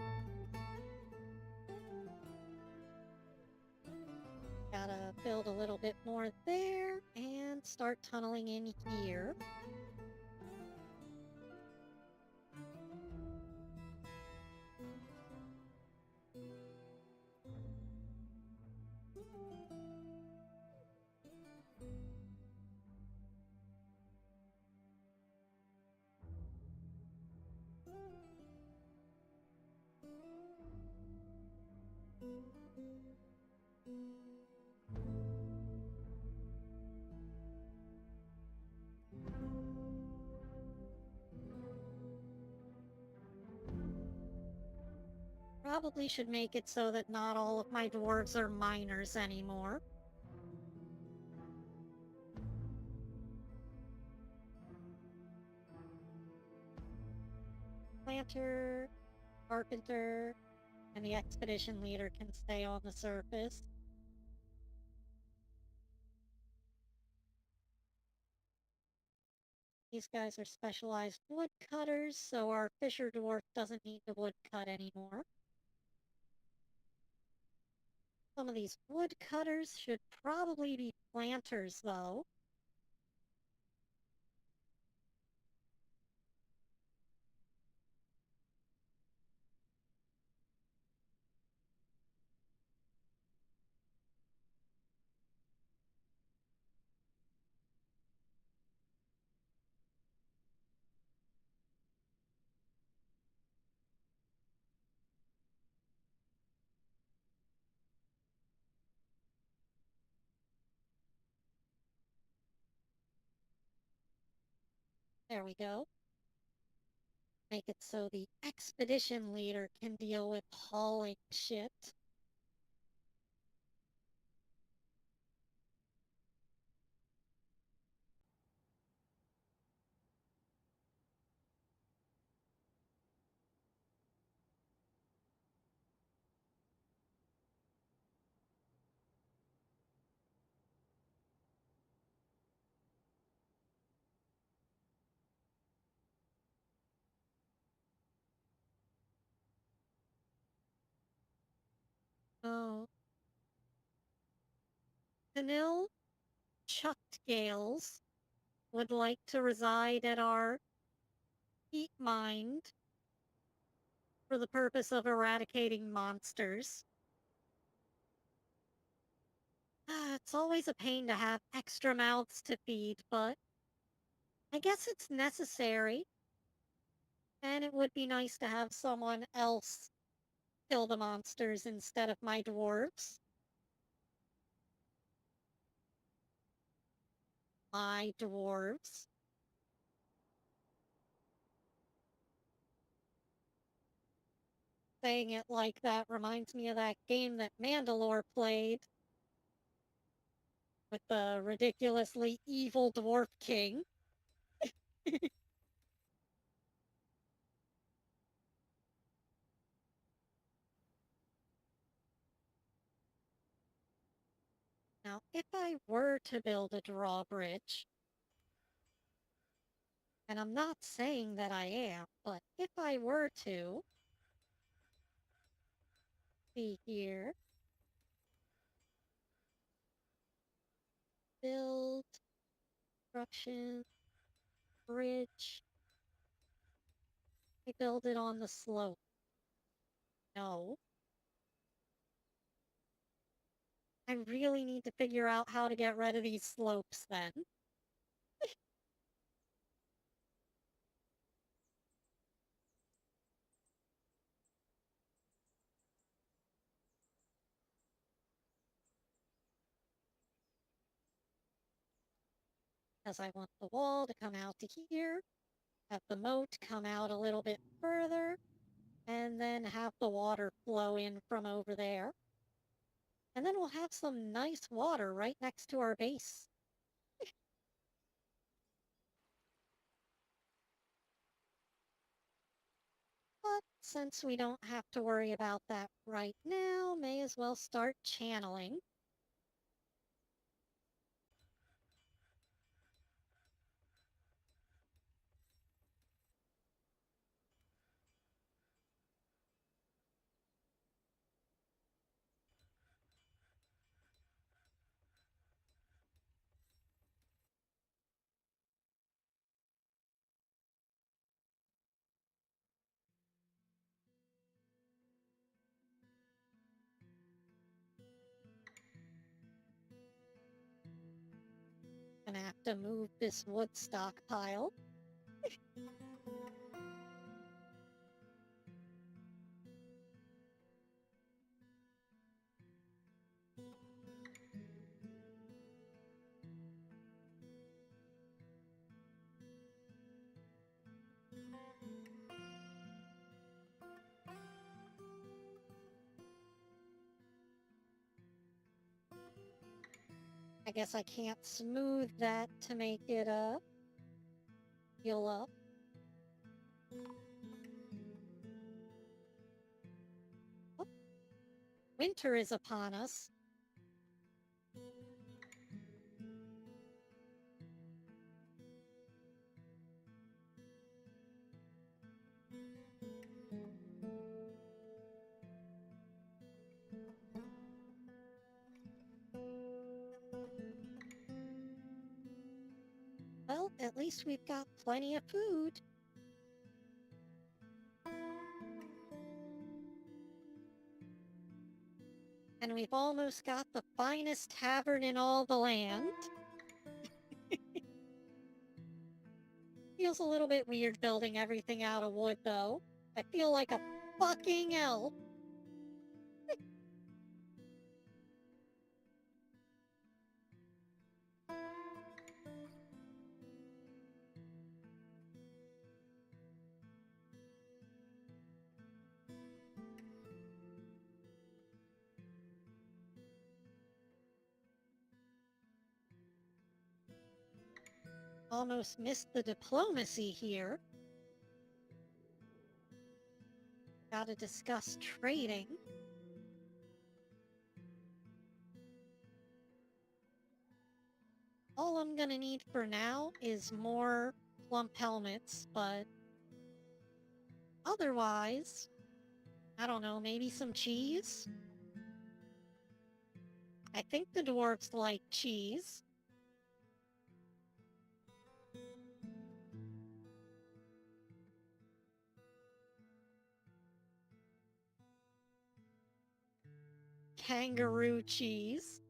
Gotta build a little bit more there and start tunneling in here. Probably should make it so that not all of my dwarves are miners anymore. Planter, carpenter, and the expedition leader can stay on the surface. These guys are specialized woodcutters, so our fisher dwarf doesn't need to woodcut anymore. Some of these woodcutters should probably be planters, though. There we go. Make it so the expedition leader can deal with hauling shit. Oh, Vanille chucked gales would like to reside at our heat mine for the purpose of eradicating monsters. It's always a pain to have extra mouths to feed, but I guess it's necessary. And it would be nice to have someone else kill the monsters instead of my dwarves. My dwarves. Saying it like that reminds me of that game that Mandalore played with the ridiculously evil dwarf king. Now, if I were to build a drawbridge, and I'm not saying that I am, but if I were to, see here, build, construction, bridge, I build it on the slope. No. I really need to figure out how to get rid of these slopes then. Because I want the wall to come out to here, have the moat come out a little bit further, and then have the water flow in from over there. And then we'll have some nice water right next to our base. But since we don't have to worry about that right now, may as well start channeling. to move this wood stockpile. I guess I can't smooth that to make it heal up. Oh, winter is upon us. Well, at least we've got plenty of food. And we've almost got the finest tavern in all the land. Feels a little bit weird building everything out of wood, though. I feel like a fucking elf. Almost missed the diplomacy here. Gotta discuss trading. All I'm gonna need for now is more plump helmets, but otherwise, I don't know, maybe some cheese? I think the dwarves like cheese. Kangaroo cheese.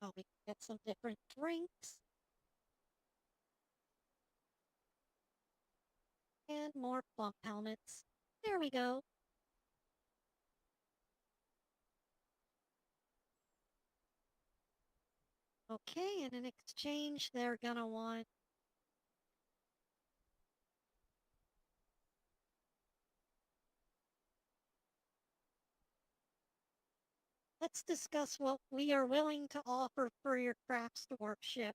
Oh, we can get some different drinks. And more plump helmets. There we go. Okay, and in exchange, they're gonna want... Let's discuss what we are willing to offer for your crafts ship.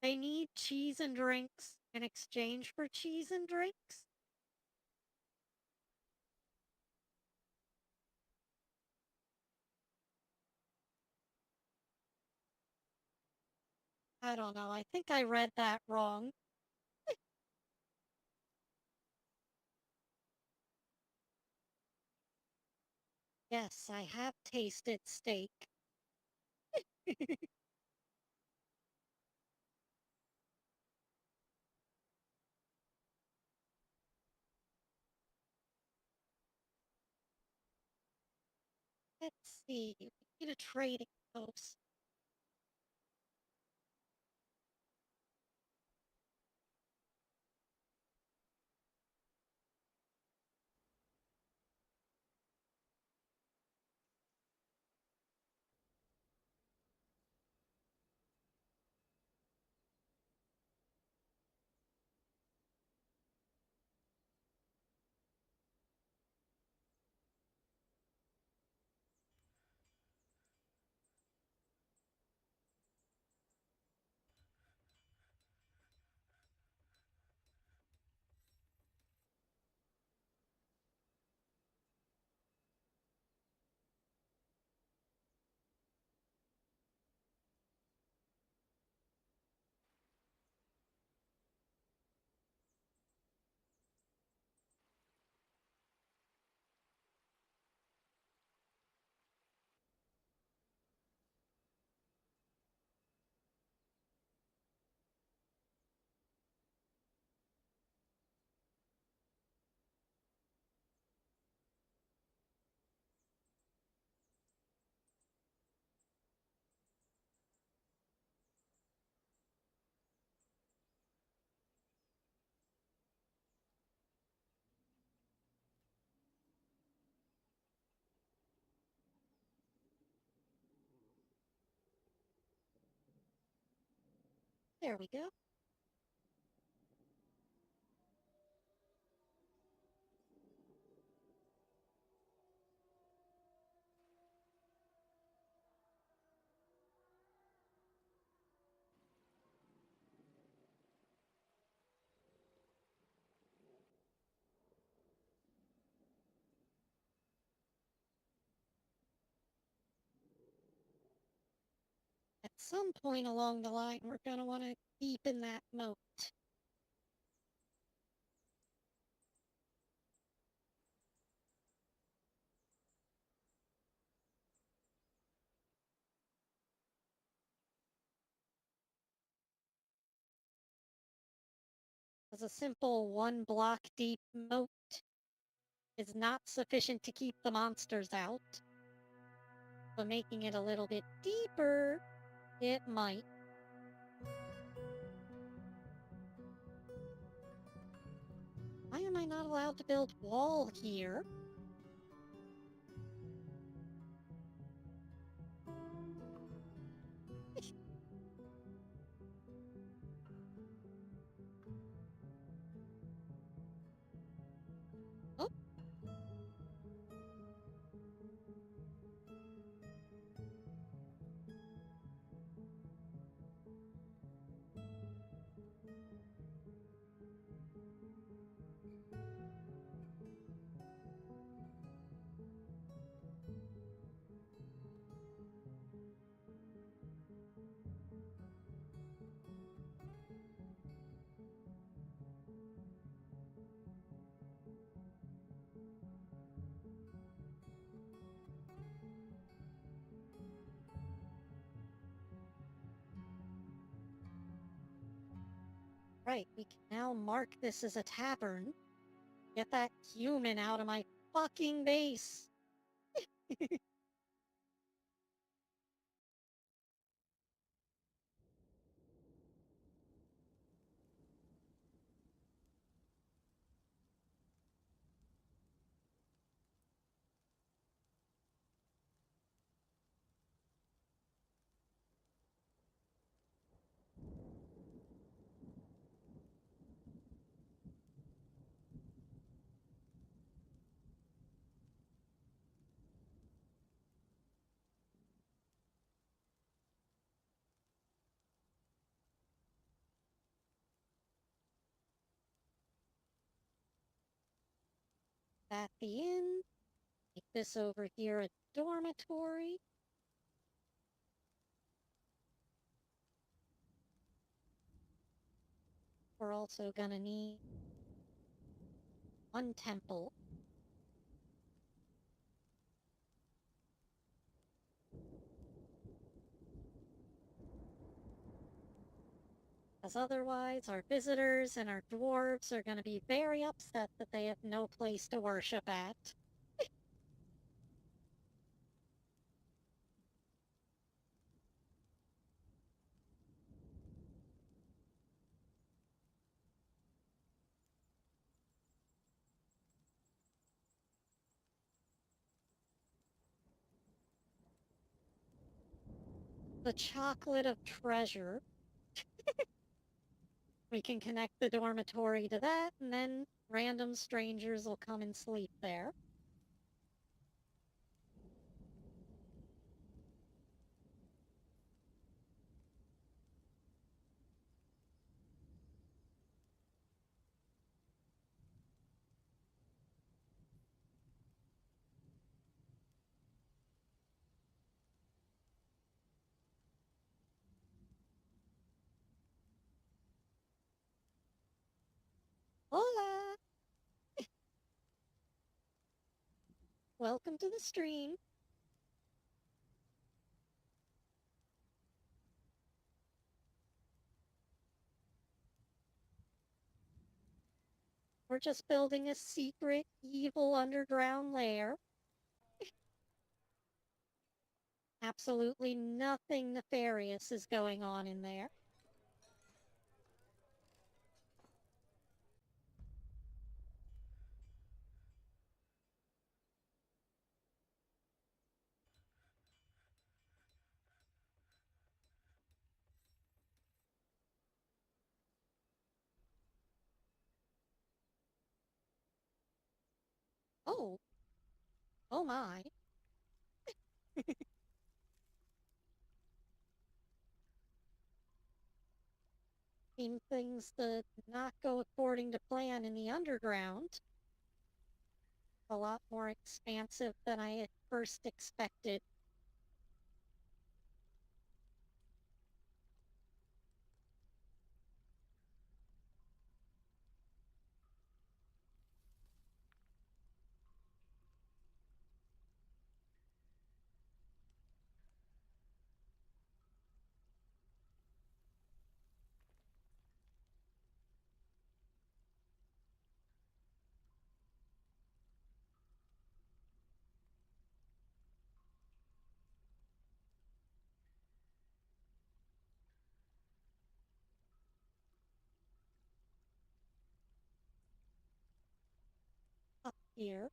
They need cheese and drinks in exchange for cheese and drinks? I don't know, I think I read that wrong. Yes, I have tasted steak. Let's see, we need a trading post. There we go. At some point along the line, we're going to want to deepen that moat. As a simple 1 block deep moat is not sufficient to keep the monsters out, but making it a little bit deeper, it might. Why am I not allowed to build wall here? Oh, right, we can now mark this as a tavern. Get that human out of my fucking base. At the inn, make this over here a dormitory. We're also gonna need 1 temple. As otherwise, our visitors and our dwarves are gonna be very upset that they have no place to worship at. The chocolate of treasure. We can connect the dormitory to that, and then random strangers will come and sleep there. Hola! Welcome to the stream. We're just building a secret, evil underground lair. Absolutely nothing nefarious is going on in there. Oh, oh my. Seem things did not go according to plan in the underground. A lot more expansive than I at first expected. Up here.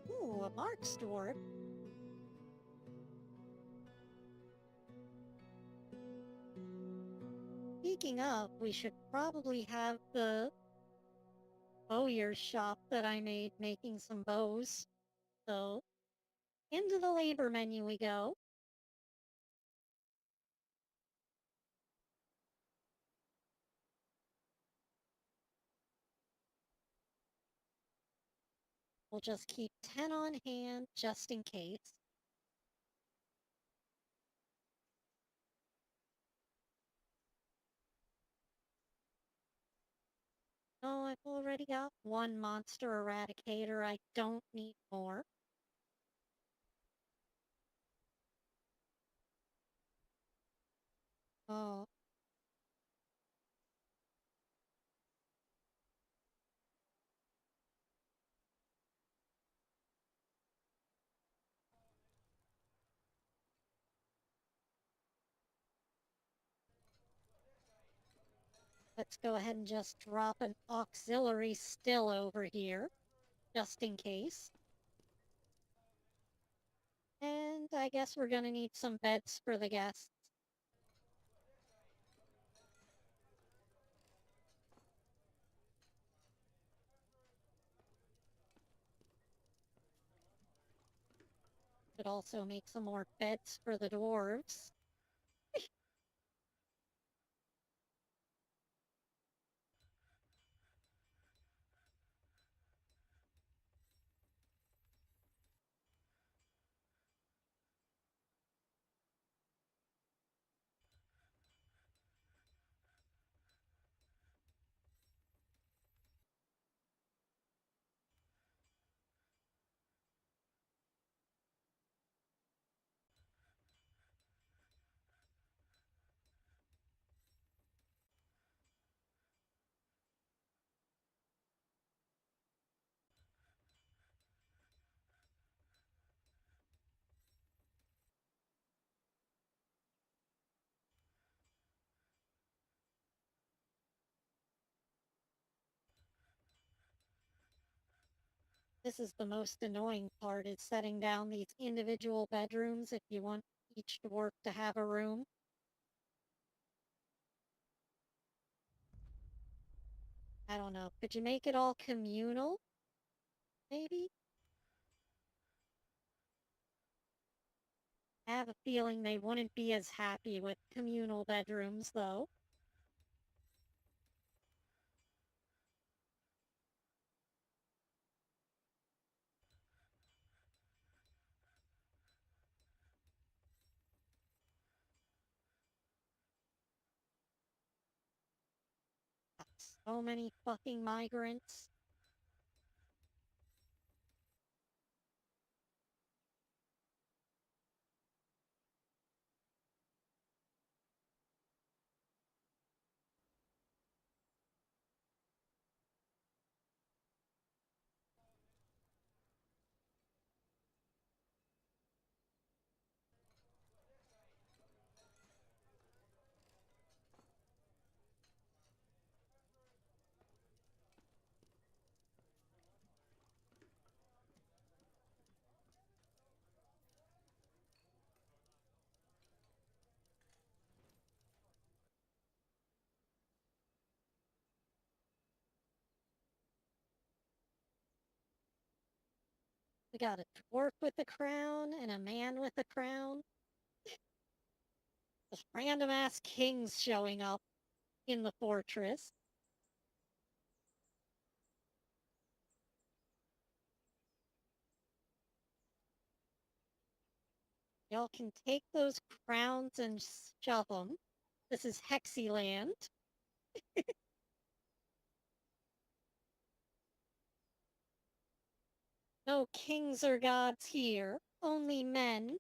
Ooh, a mark store. Speaking of, we should probably have the bowyer shop that I made making some bows. So, into the labor menu we go. We'll just keep 10 on hand just in case. Oh, I've already got one monster eradicator. I don't need more. Oh, let's go ahead and just drop an auxiliary still over here, just in case. And I guess we're gonna need some beds for the guests. Could also make some more beds for the dwarves. This is the most annoying part, is setting down these individual bedrooms if you want each dwarf to have a room. I don't know. Could you make it all communal? Maybe? I have a feeling they wouldn't be as happy with communal bedrooms, though. So many fucking migrants. We got a dwarf with a crown and a man with a crown. Just random ass kings showing up in the fortress. Y'all can take those crowns and shove them. This is Hexi land. No kings or gods here, only men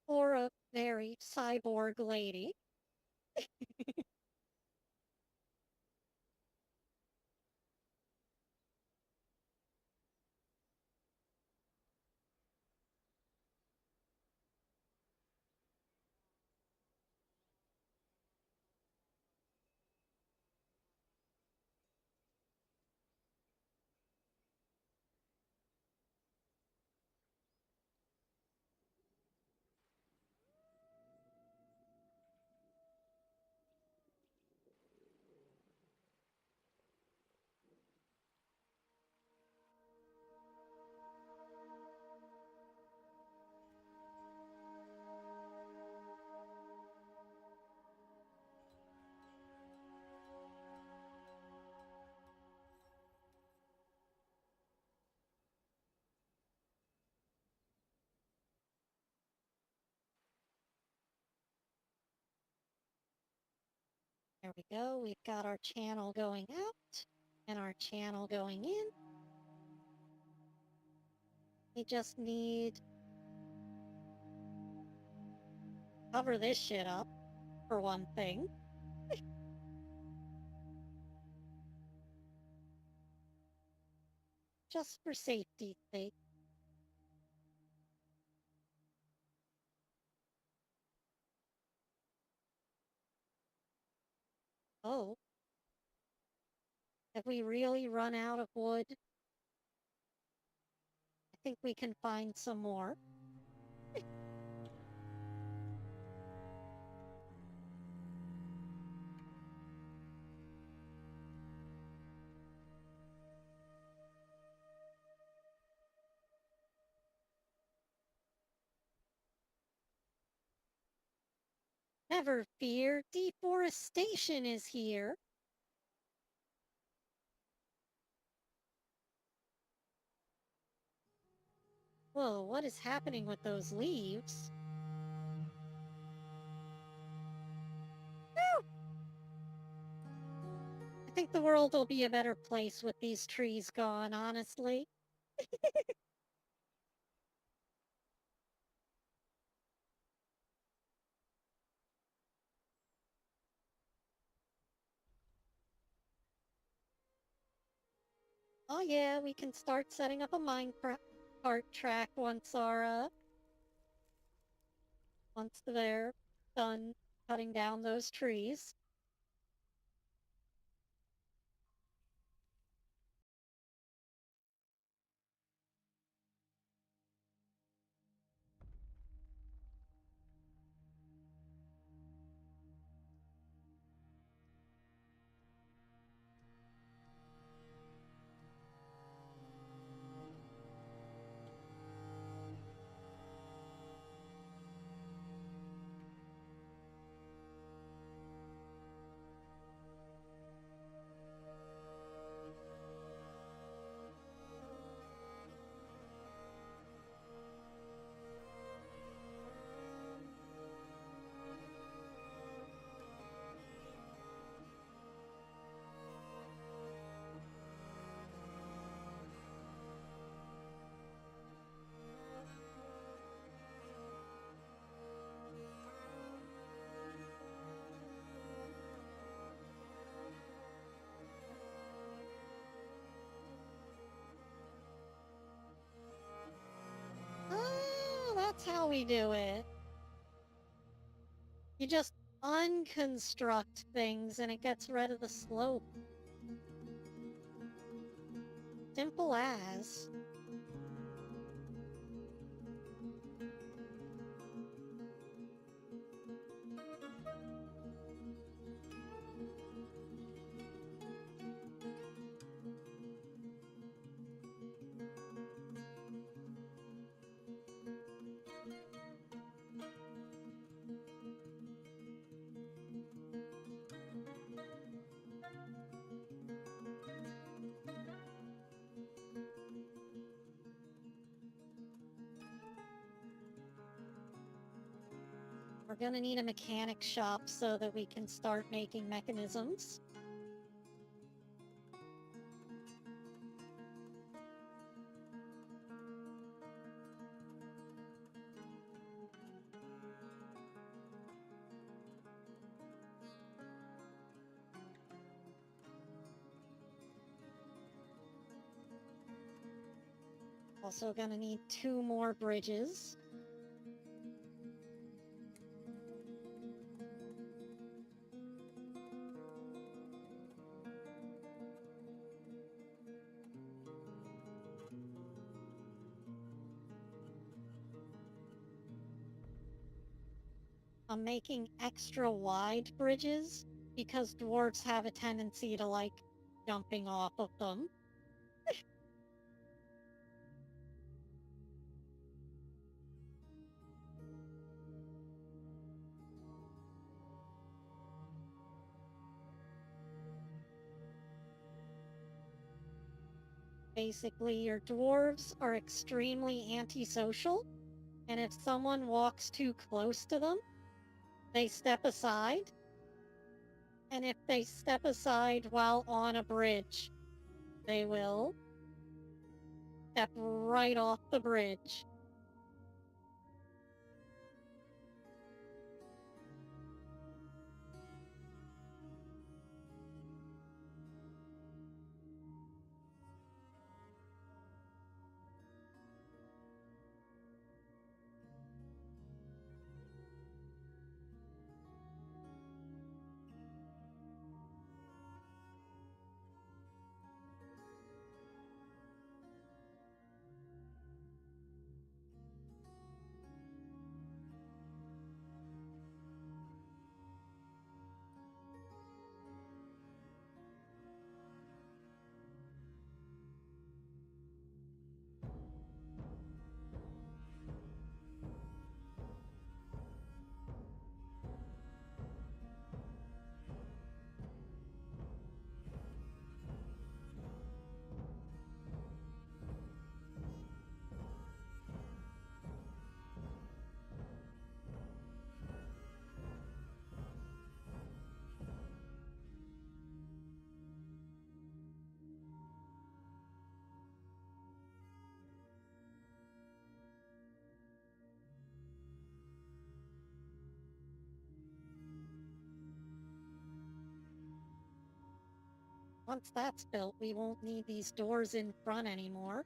or a very cyborg lady. There we go. We've got our channel going out and our channel going in. We just need to cover this shit up, for one thing. Just for safety's sake. Oh, have we really run out of wood? I think we can find some more. Never fear, deforestation is here. Whoa, what is happening with those leaves? I think the world will be a better place with these trees gone, honestly. Oh yeah, we can start setting up a minecart track once they're done cutting down those trees. That's how we do it. You just unconstruct things and it gets rid of the slope. Simple as. We're gonna need a mechanic shop so that we can start making mechanisms. Also gonna need 2 more bridges. I'm making extra wide bridges because dwarves have a tendency to like jumping off of them. Basically, your dwarves are extremely antisocial, and if someone walks too close to them, they step aside. And if they step aside while on a bridge, they will step right off the bridge. Once that's built, we won't need these doors in front anymore.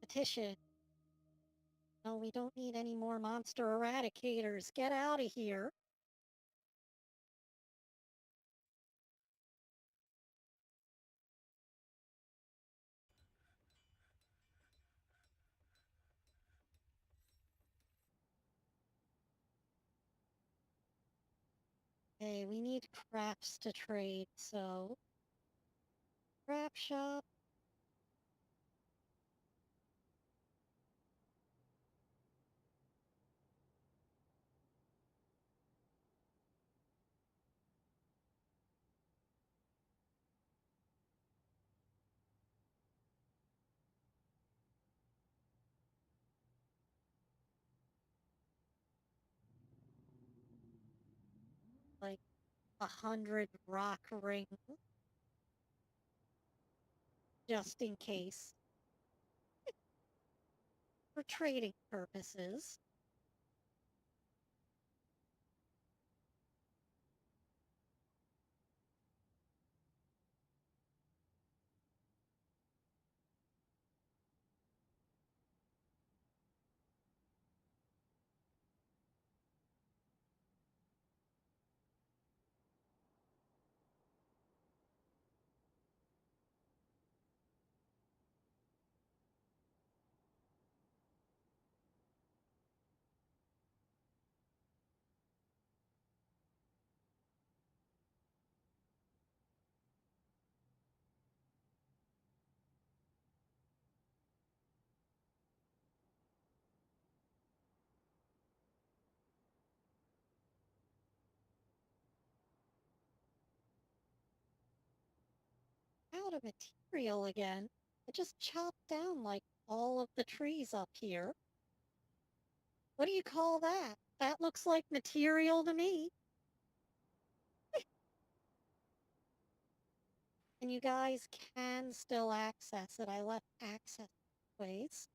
Petition. No, we don't need any more monster eradicators. Get out of here. Okay, we need crafts to trade, so craft shop. Like 100 rock rings just in case for trading purposes. out of material again. I just chopped down like all of the trees up here. What do you call that? That looks like material to me. And you guys can still access it. I left access ways.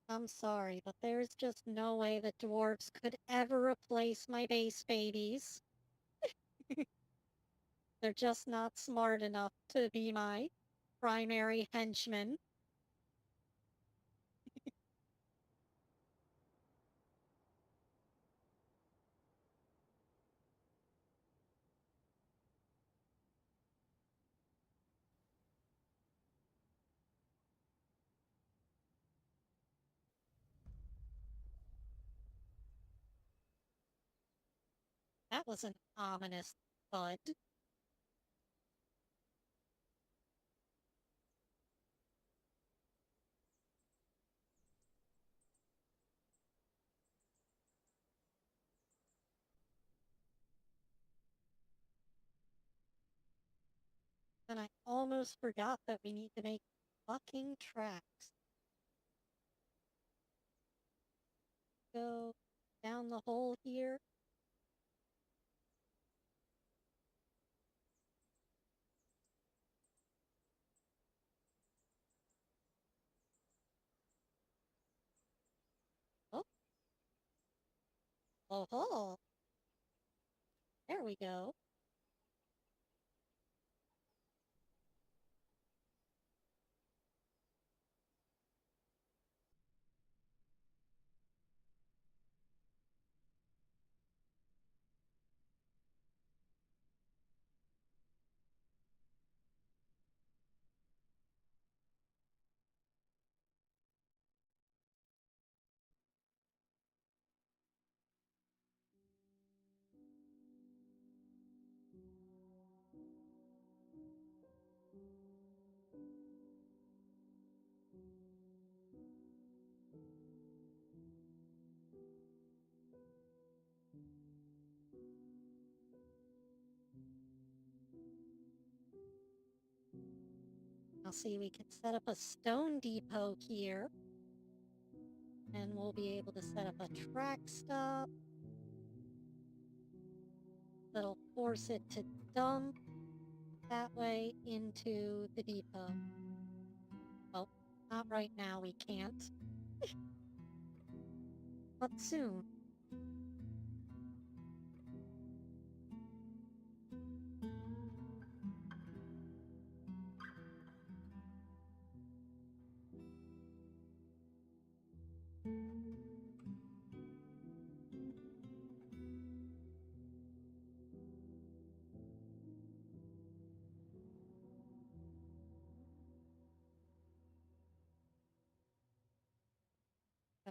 I'm sorry, but there's just no way that dwarves could ever replace my base babies. They're just not smart enough to be my primary henchmen. That was an ominous thud. And I almost forgot that we need to make fucking tracks. Go down the hole here. Oh, oh, oh. There we go. I'll see we can set up a stone depot here. And we'll be able to set up a track stop that'll force it to dump that way into the depot. Well, not right now, we can't. But soon.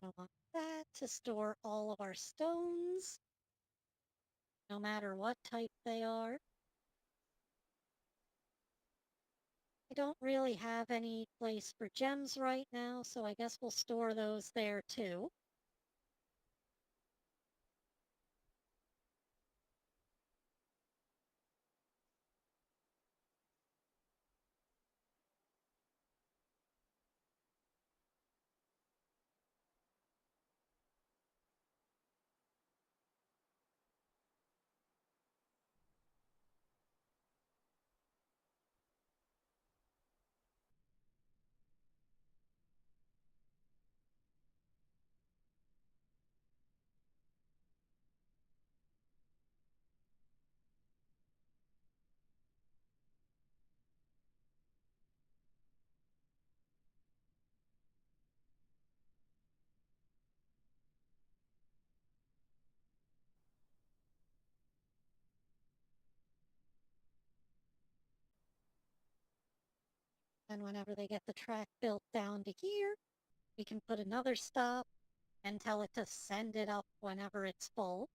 Gonna want that to store all of our stones, no matter what type they are. I don't really have any place for gems right now, so I guess we'll store those there too. And whenever they get the track built down to here, we can put another stop and tell it to send it up whenever it's full.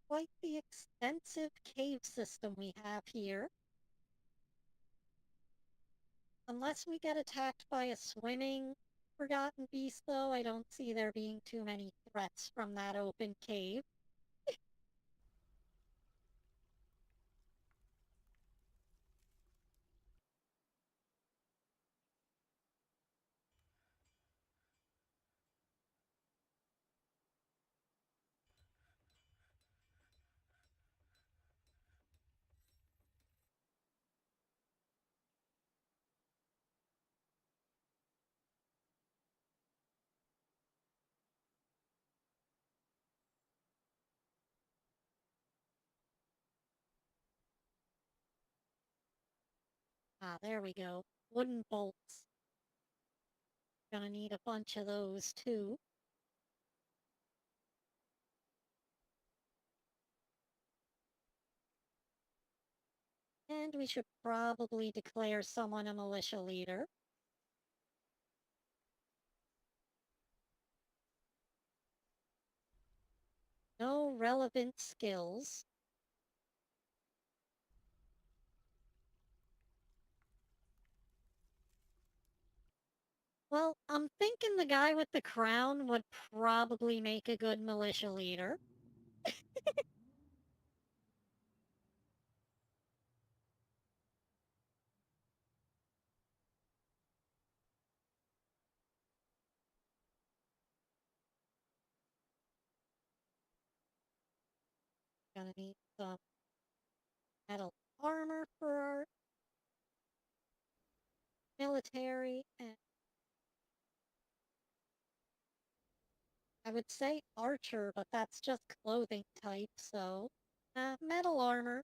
Quite the extensive cave system we have here. Unless we get attacked by a swimming forgotten beast, though, I don't see there being too many threats from that open cave. Ah, there we go. Wooden bolts. Gonna need a bunch of those, too. And we should probably declare someone a militia leader. No relevant skills. Well, I'm thinking the guy with the crown would probably make a good militia leader. Gonna need some metal armor for our military, and I would say archer, but that's just clothing type, so metal armor.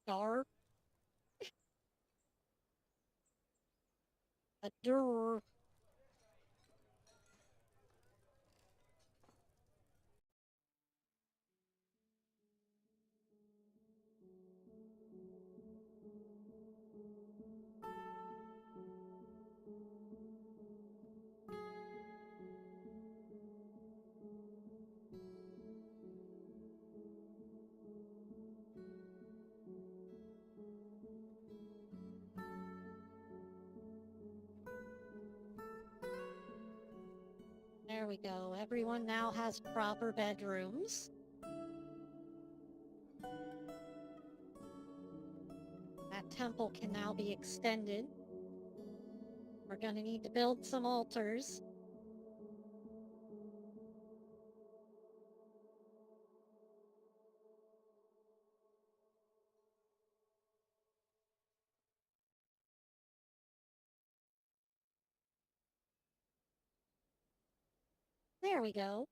Dwarf, a dwarf. There we go. Everyone now has proper bedrooms. That temple can now be extended. We're gonna need to build some altars. There we go.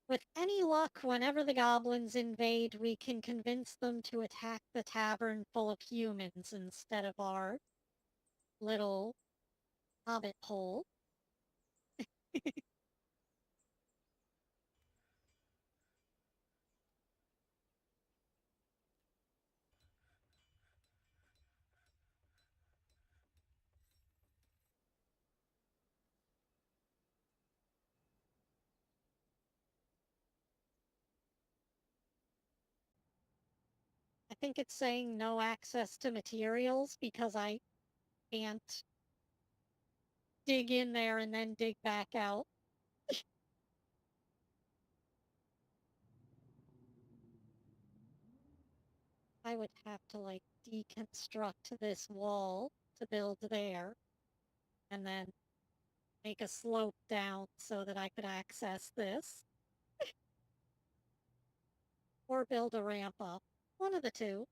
With any luck, whenever the goblins invade, we can convince them to attack the tavern full of humans instead of our little hobbit hole. I think it's saying no access to materials because I can't dig in there and then dig back out. I would have to like deconstruct this wall to build there and then make a slope down so that I could access this or build a ramp up. One of the two.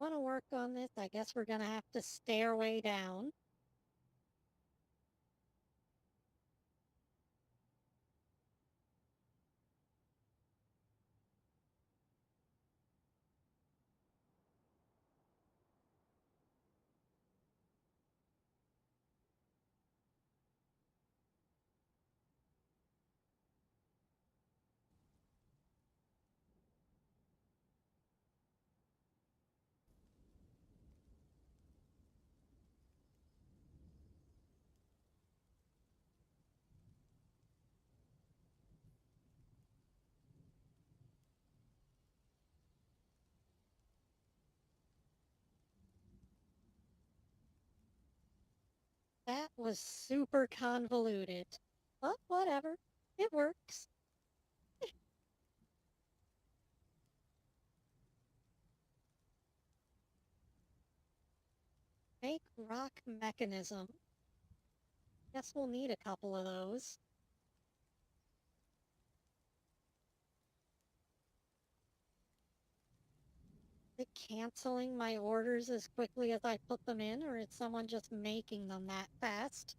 want to work on this, I guess we're gonna have to stairway down. That was super convoluted. But whatever. It works. Make rock mechanism. Guess we'll need a couple of those. Is it canceling my orders as quickly as I put them in, or is someone just making them that fast?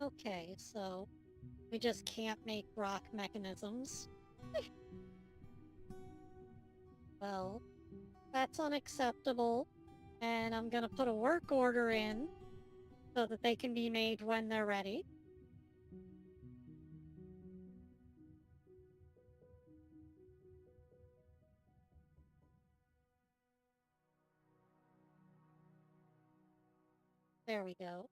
Okay, so we just can't make rock mechanisms. Well, that's unacceptable, and I'm gonna put a work order in so that they can be made when they're ready. There we go.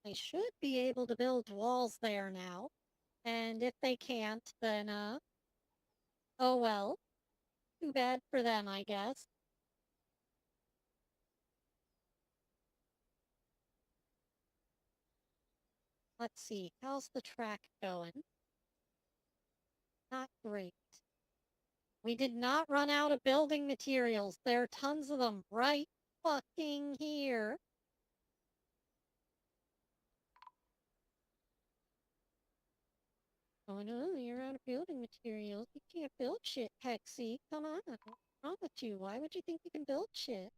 They should be able to build walls there now. And if they can't, then, oh well. Too bad for them, I guess. Let's see, how's the track going? Not great. We did not run out of building materials. There are tons of them right fucking here. Oh no, you're out of building materials. You can't build shit, Hexi. Come on. What's wrong with you? Why would you think you can build shit?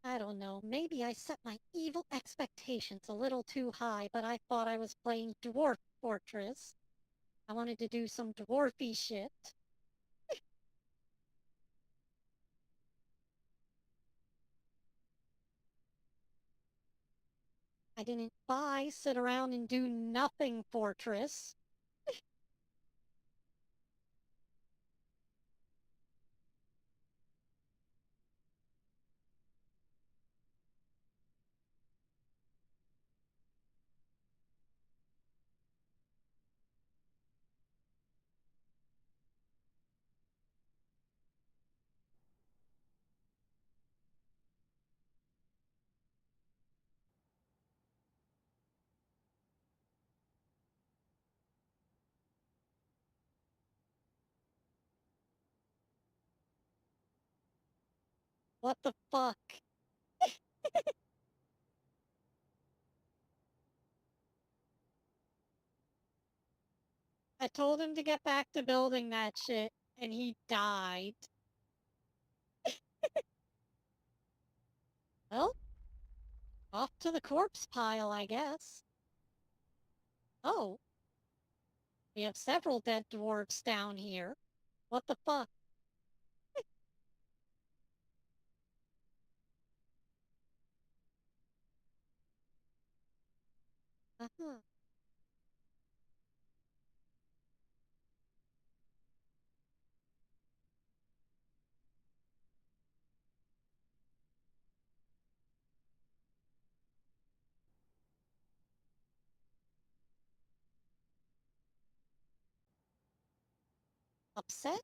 I don't know, maybe I set my evil expectations a little too high, but I thought I was playing Dwarf Fortress. I wanted to do some dwarfy shit. I didn't buy sit around and do nothing Fortress. What the fuck? I told him to get back to building that shit, and he died. Well, off to the corpse pile, I guess. Oh, we have several dead dwarves down here. What the fuck? Uh-huh. Upset?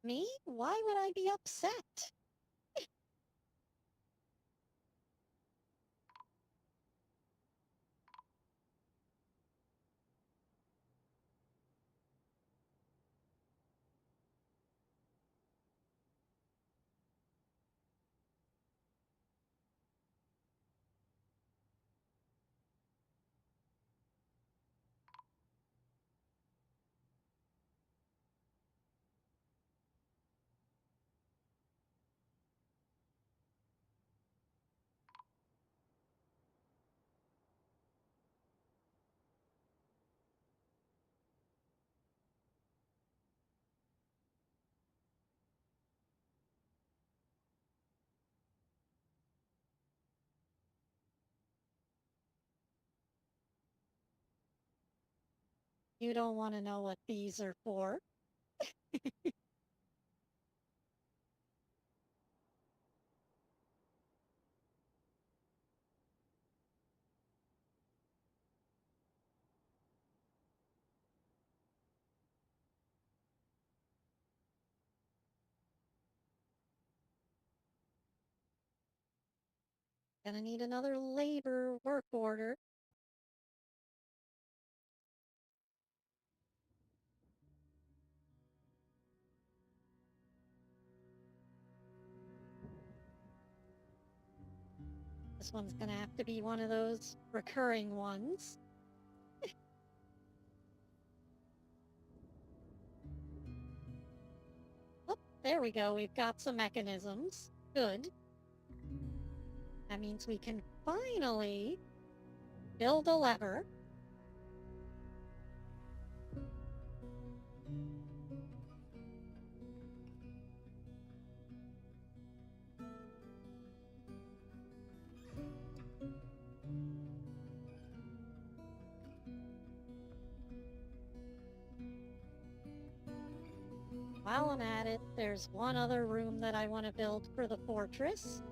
Me? Why would I be upset? You don't want to know what these are for. Gonna need another labor work order. This one's gonna have to be one of those recurring ones. Oh, there we go. We've got some mechanisms. Good. That means we can finally build a lever. While I'm at it, there's one other room that I want to build for the fortress.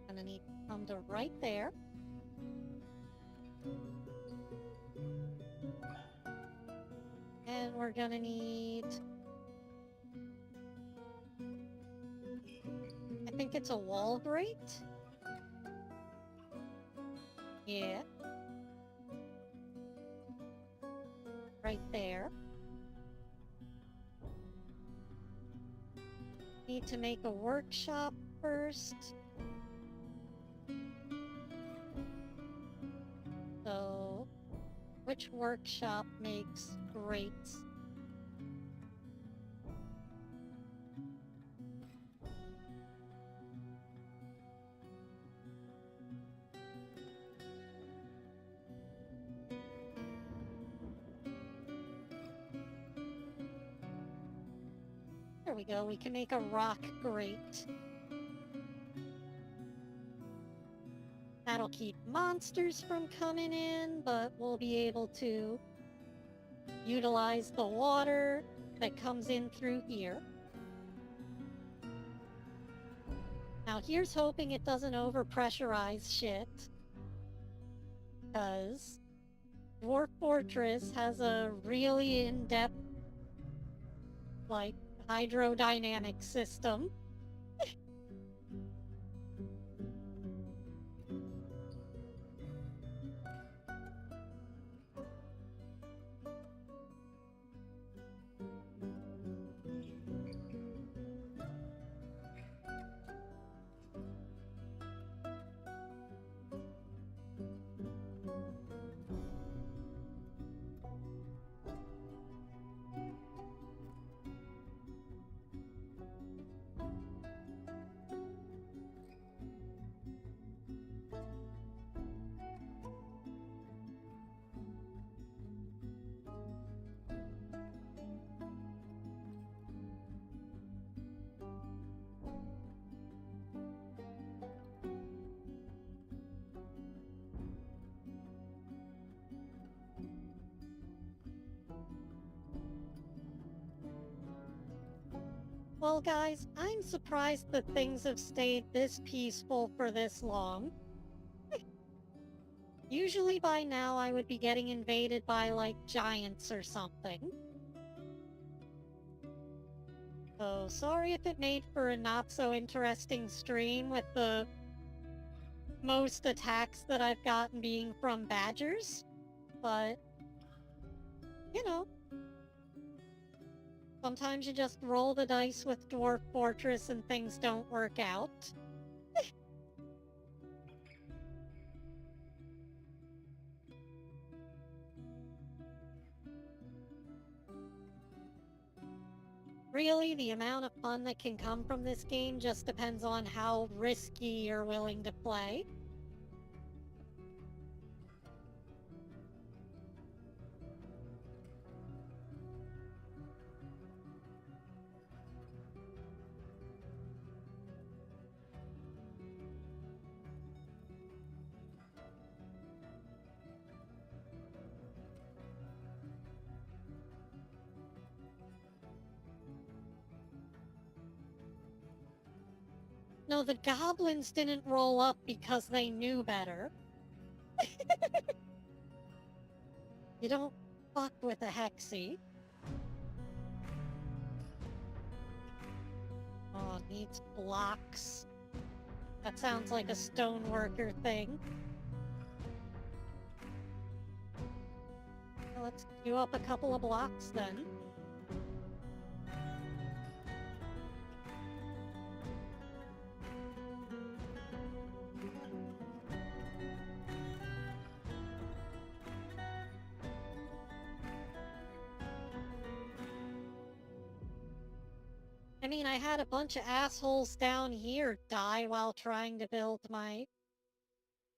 Gonna need to come to right there. And we're gonna need... I think it's a wall grate? Yeah. Right there. Need to make a workshop first. So, which workshop makes grates? There we go, we can make a rock grate. That'll keep monsters from coming in, but we'll be able to utilize the water that comes in through here. Now here's hoping it doesn't overpressurize shit, because Dwarf Fortress has a really in-depth, like, hydrodynamic system. Well, guys, I'm surprised that things have stayed this peaceful for this long. Usually by now I would be getting invaded by, like, giants or something. So sorry if it made for a not-so-interesting stream with the most attacks that I've gotten being from badgers. But, you know, sometimes you just roll the dice with Dwarf Fortress and things don't work out. Really, the amount of fun that can come from this game just depends on how risky you're willing to play. No, the goblins didn't roll up because they knew better. You don't fuck with a Hexi. Oh, needs blocks. That sounds like a stoneworker thing. Well, let's queue up a couple of blocks then. I mean, I had a bunch of assholes down here die while trying to build my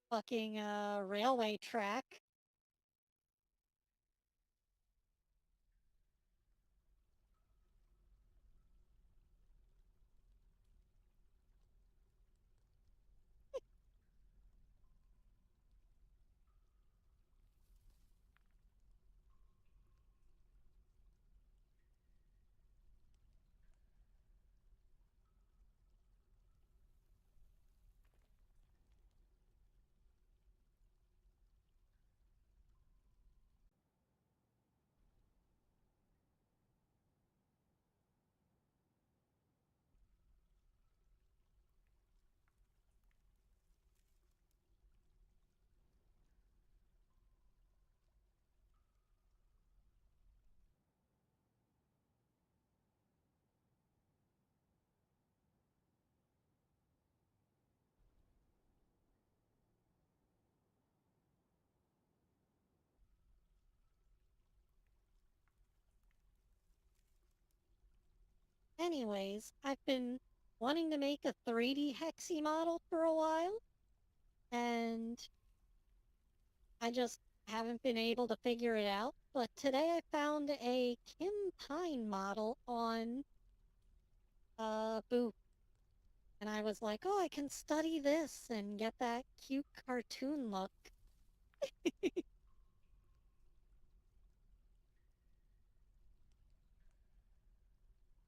fucking, railway track. Anyways, I've been wanting to make a 3D Hexi model for a while, and I just haven't been able to figure it out. But today I found a Kim Pine model on Boop, and I was like, oh, I can study this and get that cute cartoon look.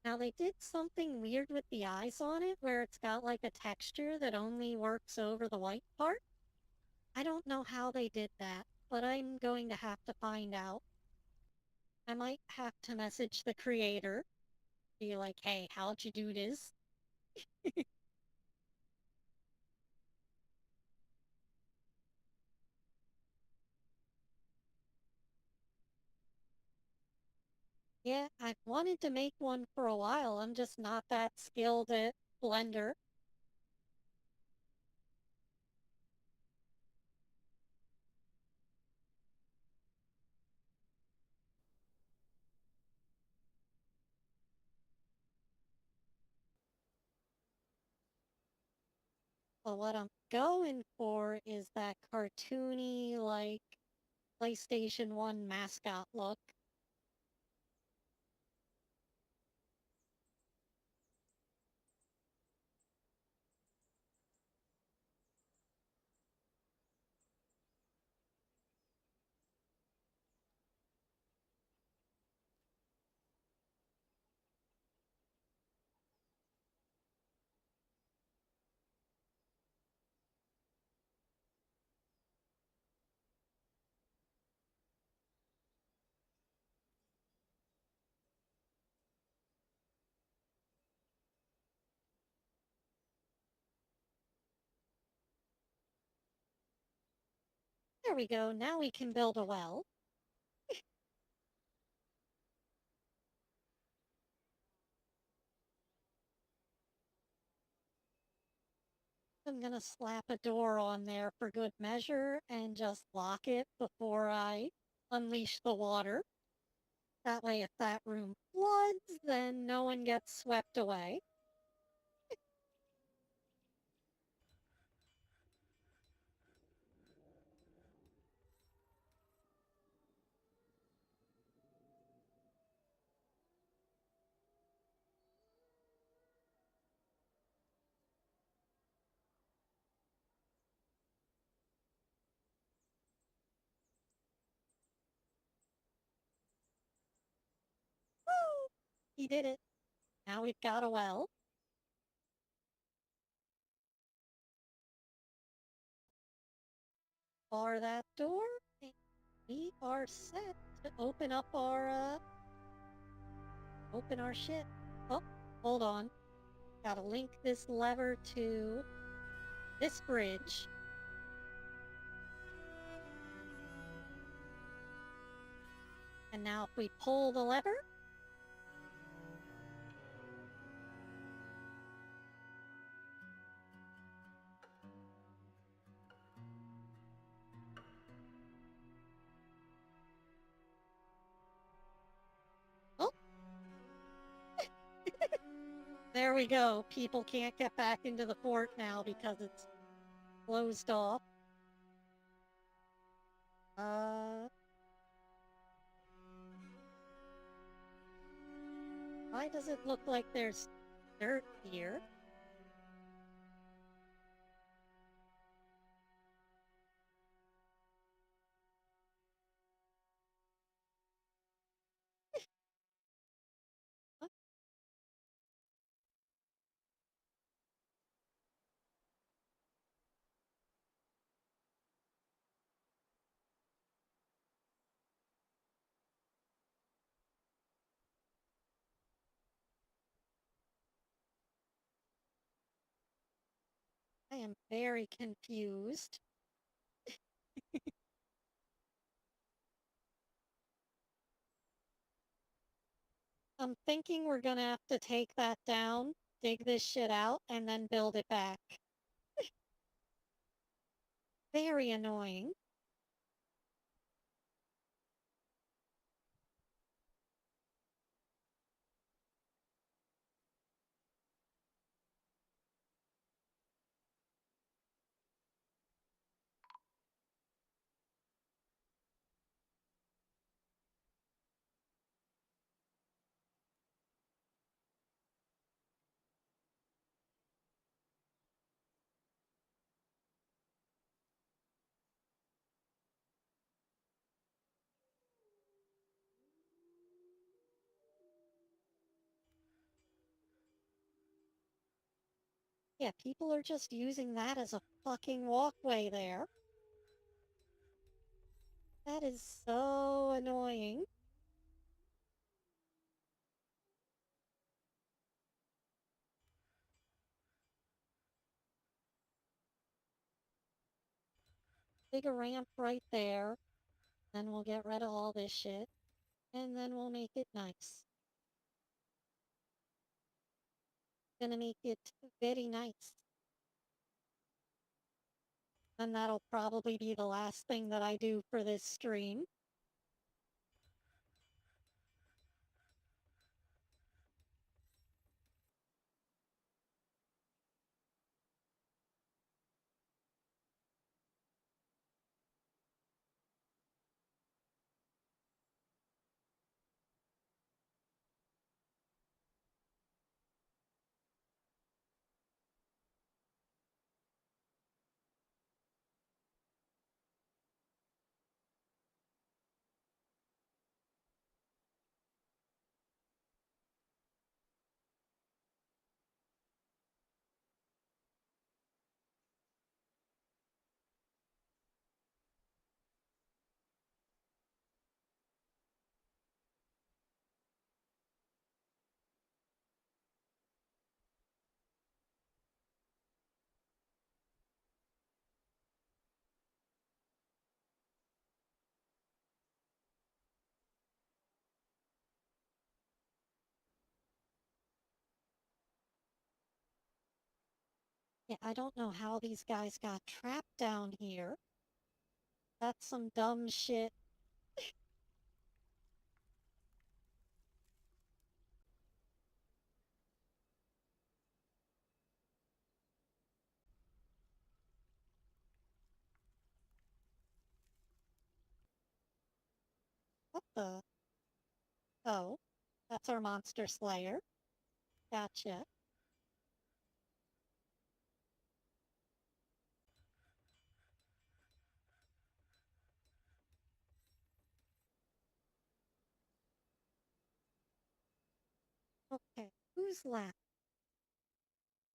Now they did something weird with the eyes on it, where it's got like a texture that only works over the white part. I don't know how they did that, but I'm going to have to find out. I might have to message the creator, be like, hey, how'd you do this? Yeah, I've wanted to make one for a while. I'm just not that skilled at Blender. But what I'm going for is that cartoony, like, PlayStation 1 mascot look. There we go. Now we can build a well. I'm gonna slap a door on there for good measure and just lock it before I unleash the water. That way, if that room floods, then no one gets swept away. Woo! He did it. Now we've got a well. Bar that door, and we are set to open our shit. Oh, hold on. Gotta link this lever to this bridge. And now if we pull the lever, oh, there we go. People can't get back into the fort now because it's closed off. Why does it look like there's dirt here? I am very confused. I'm thinking we're gonna have to take that down, dig this shit out, and then build it back. Very annoying. Yeah, people are just using that as a fucking walkway there. That is so annoying. Dig a ramp right there, then we'll get rid of all this shit, and then we'll make it nice. Gonna make it very nice. And that'll probably be the last thing that I do for this stream. Yeah, I don't know how these guys got trapped down here. That's some dumb shit. What the? Oh, that's our monster slayer. Gotcha. Okay, who's left?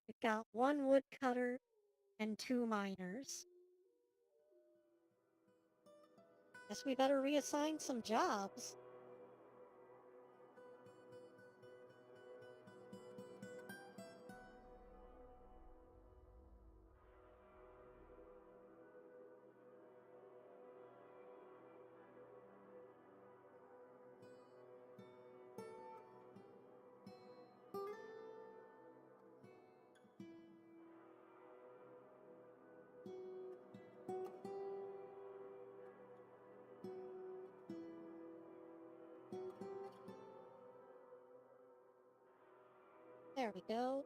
We've got one woodcutter and two miners. Guess we better reassign some jobs. There we go.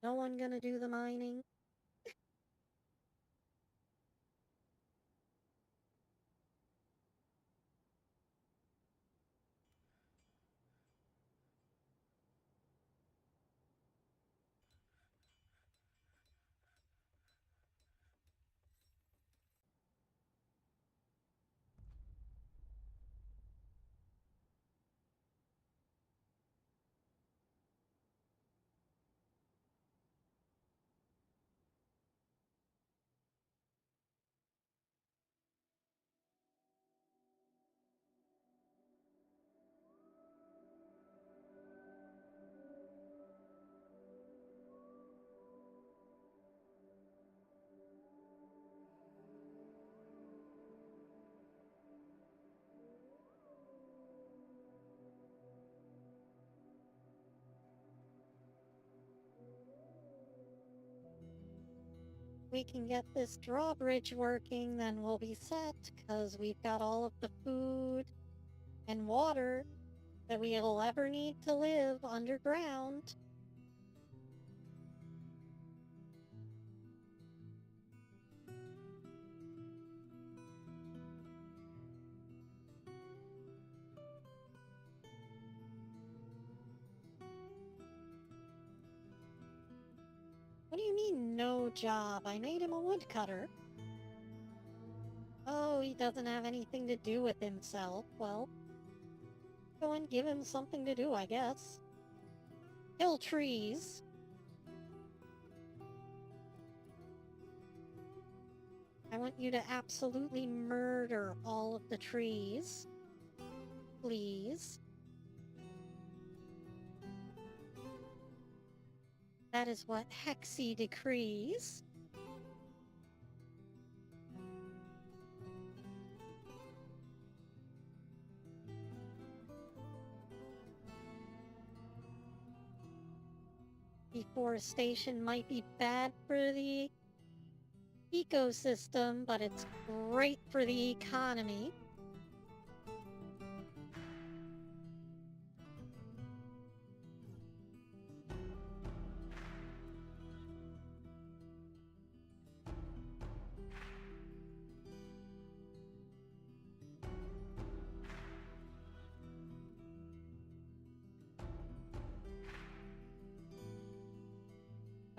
No one gonna do the mining? We can get this drawbridge working, then we'll be set, because we've got all of the food and water that we'll ever need to live underground. What do you mean, no job? I made him a woodcutter. Oh, he doesn't have anything to do with himself. Well, go and give him something to do, I guess. Kill trees. I want you to absolutely murder all of the trees. Please. That is what Hexi decrees. Deforestation might be bad for the ecosystem, but it's great for the economy.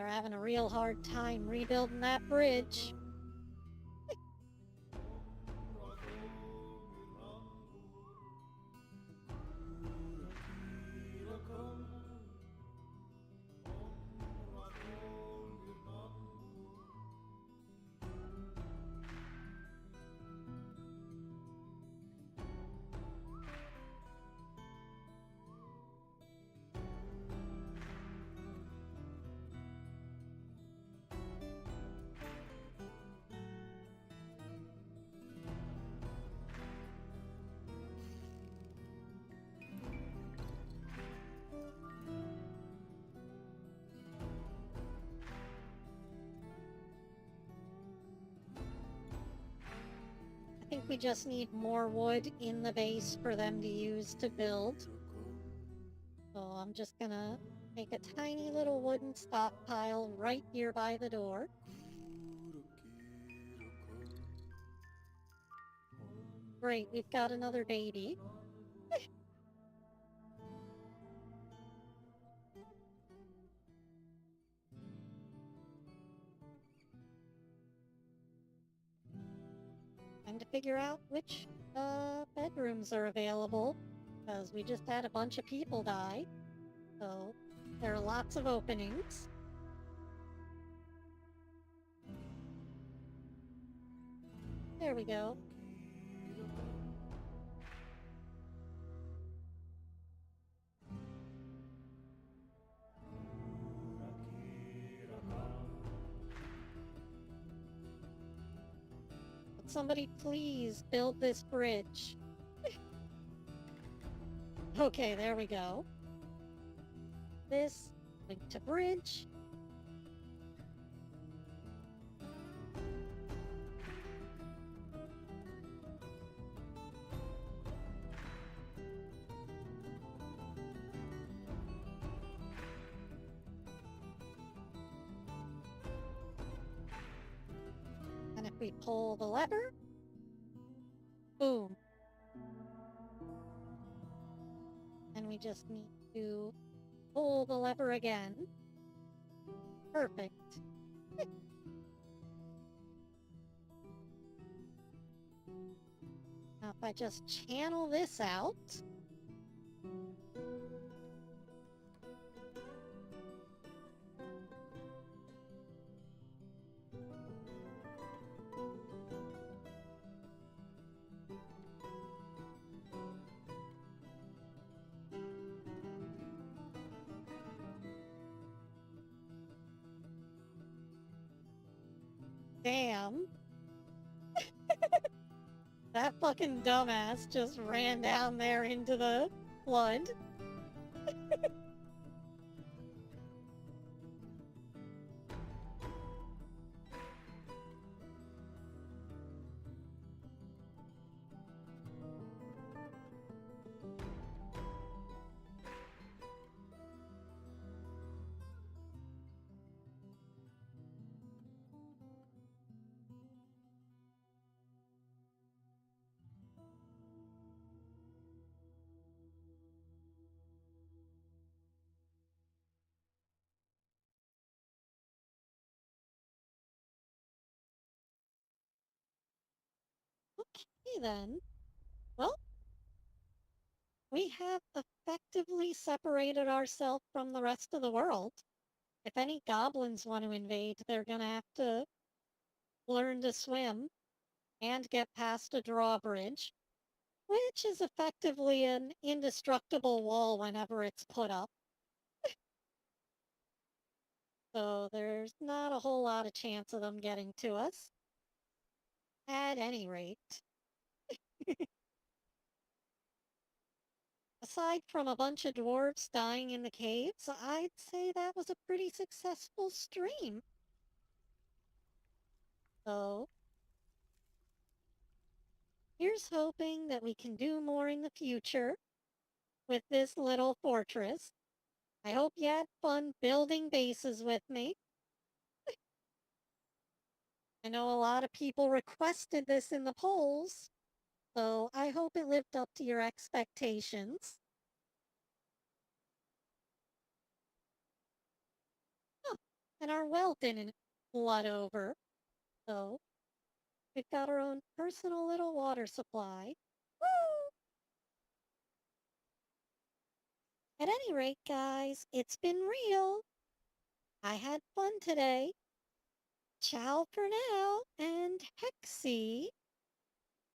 having a real hard time rebuilding that bridge. I think we just need more wood in the base for them to use to build. So I'm just gonna make a tiny little wooden stockpile right here by the door. Great, we've got another baby. Time to figure out which bedrooms are available, because we just had a bunch of people die. So there are lots of openings. There we go. Would somebody please build this bridge? Okay, there we go. This, link to bridge. And if we pull the lever, boom. And we just need to pull the lever again. Perfect. Now if I just channel this out. Damn. That fucking dumbass just ran down there into the flood. Okay then. Well, we have effectively separated ourselves from the rest of the world. If any goblins want to invade, they're gonna have to learn to swim and get past a drawbridge, which is effectively an indestructible wall whenever it's put up. So there's not a whole lot of chance of them getting to us. At any rate, aside from a bunch of dwarves dying in the caves, I'd say that was a pretty successful stream. So here's hoping that we can do more in the future with this little fortress. I hope you had fun building bases with me. I know a lot of people requested this in the polls, so I hope it lived up to your expectations. And our well didn't flood over, so we've got our own personal little water supply. Woo! At any rate, guys, it's been real. I had fun today. Ciao for now, and Hexi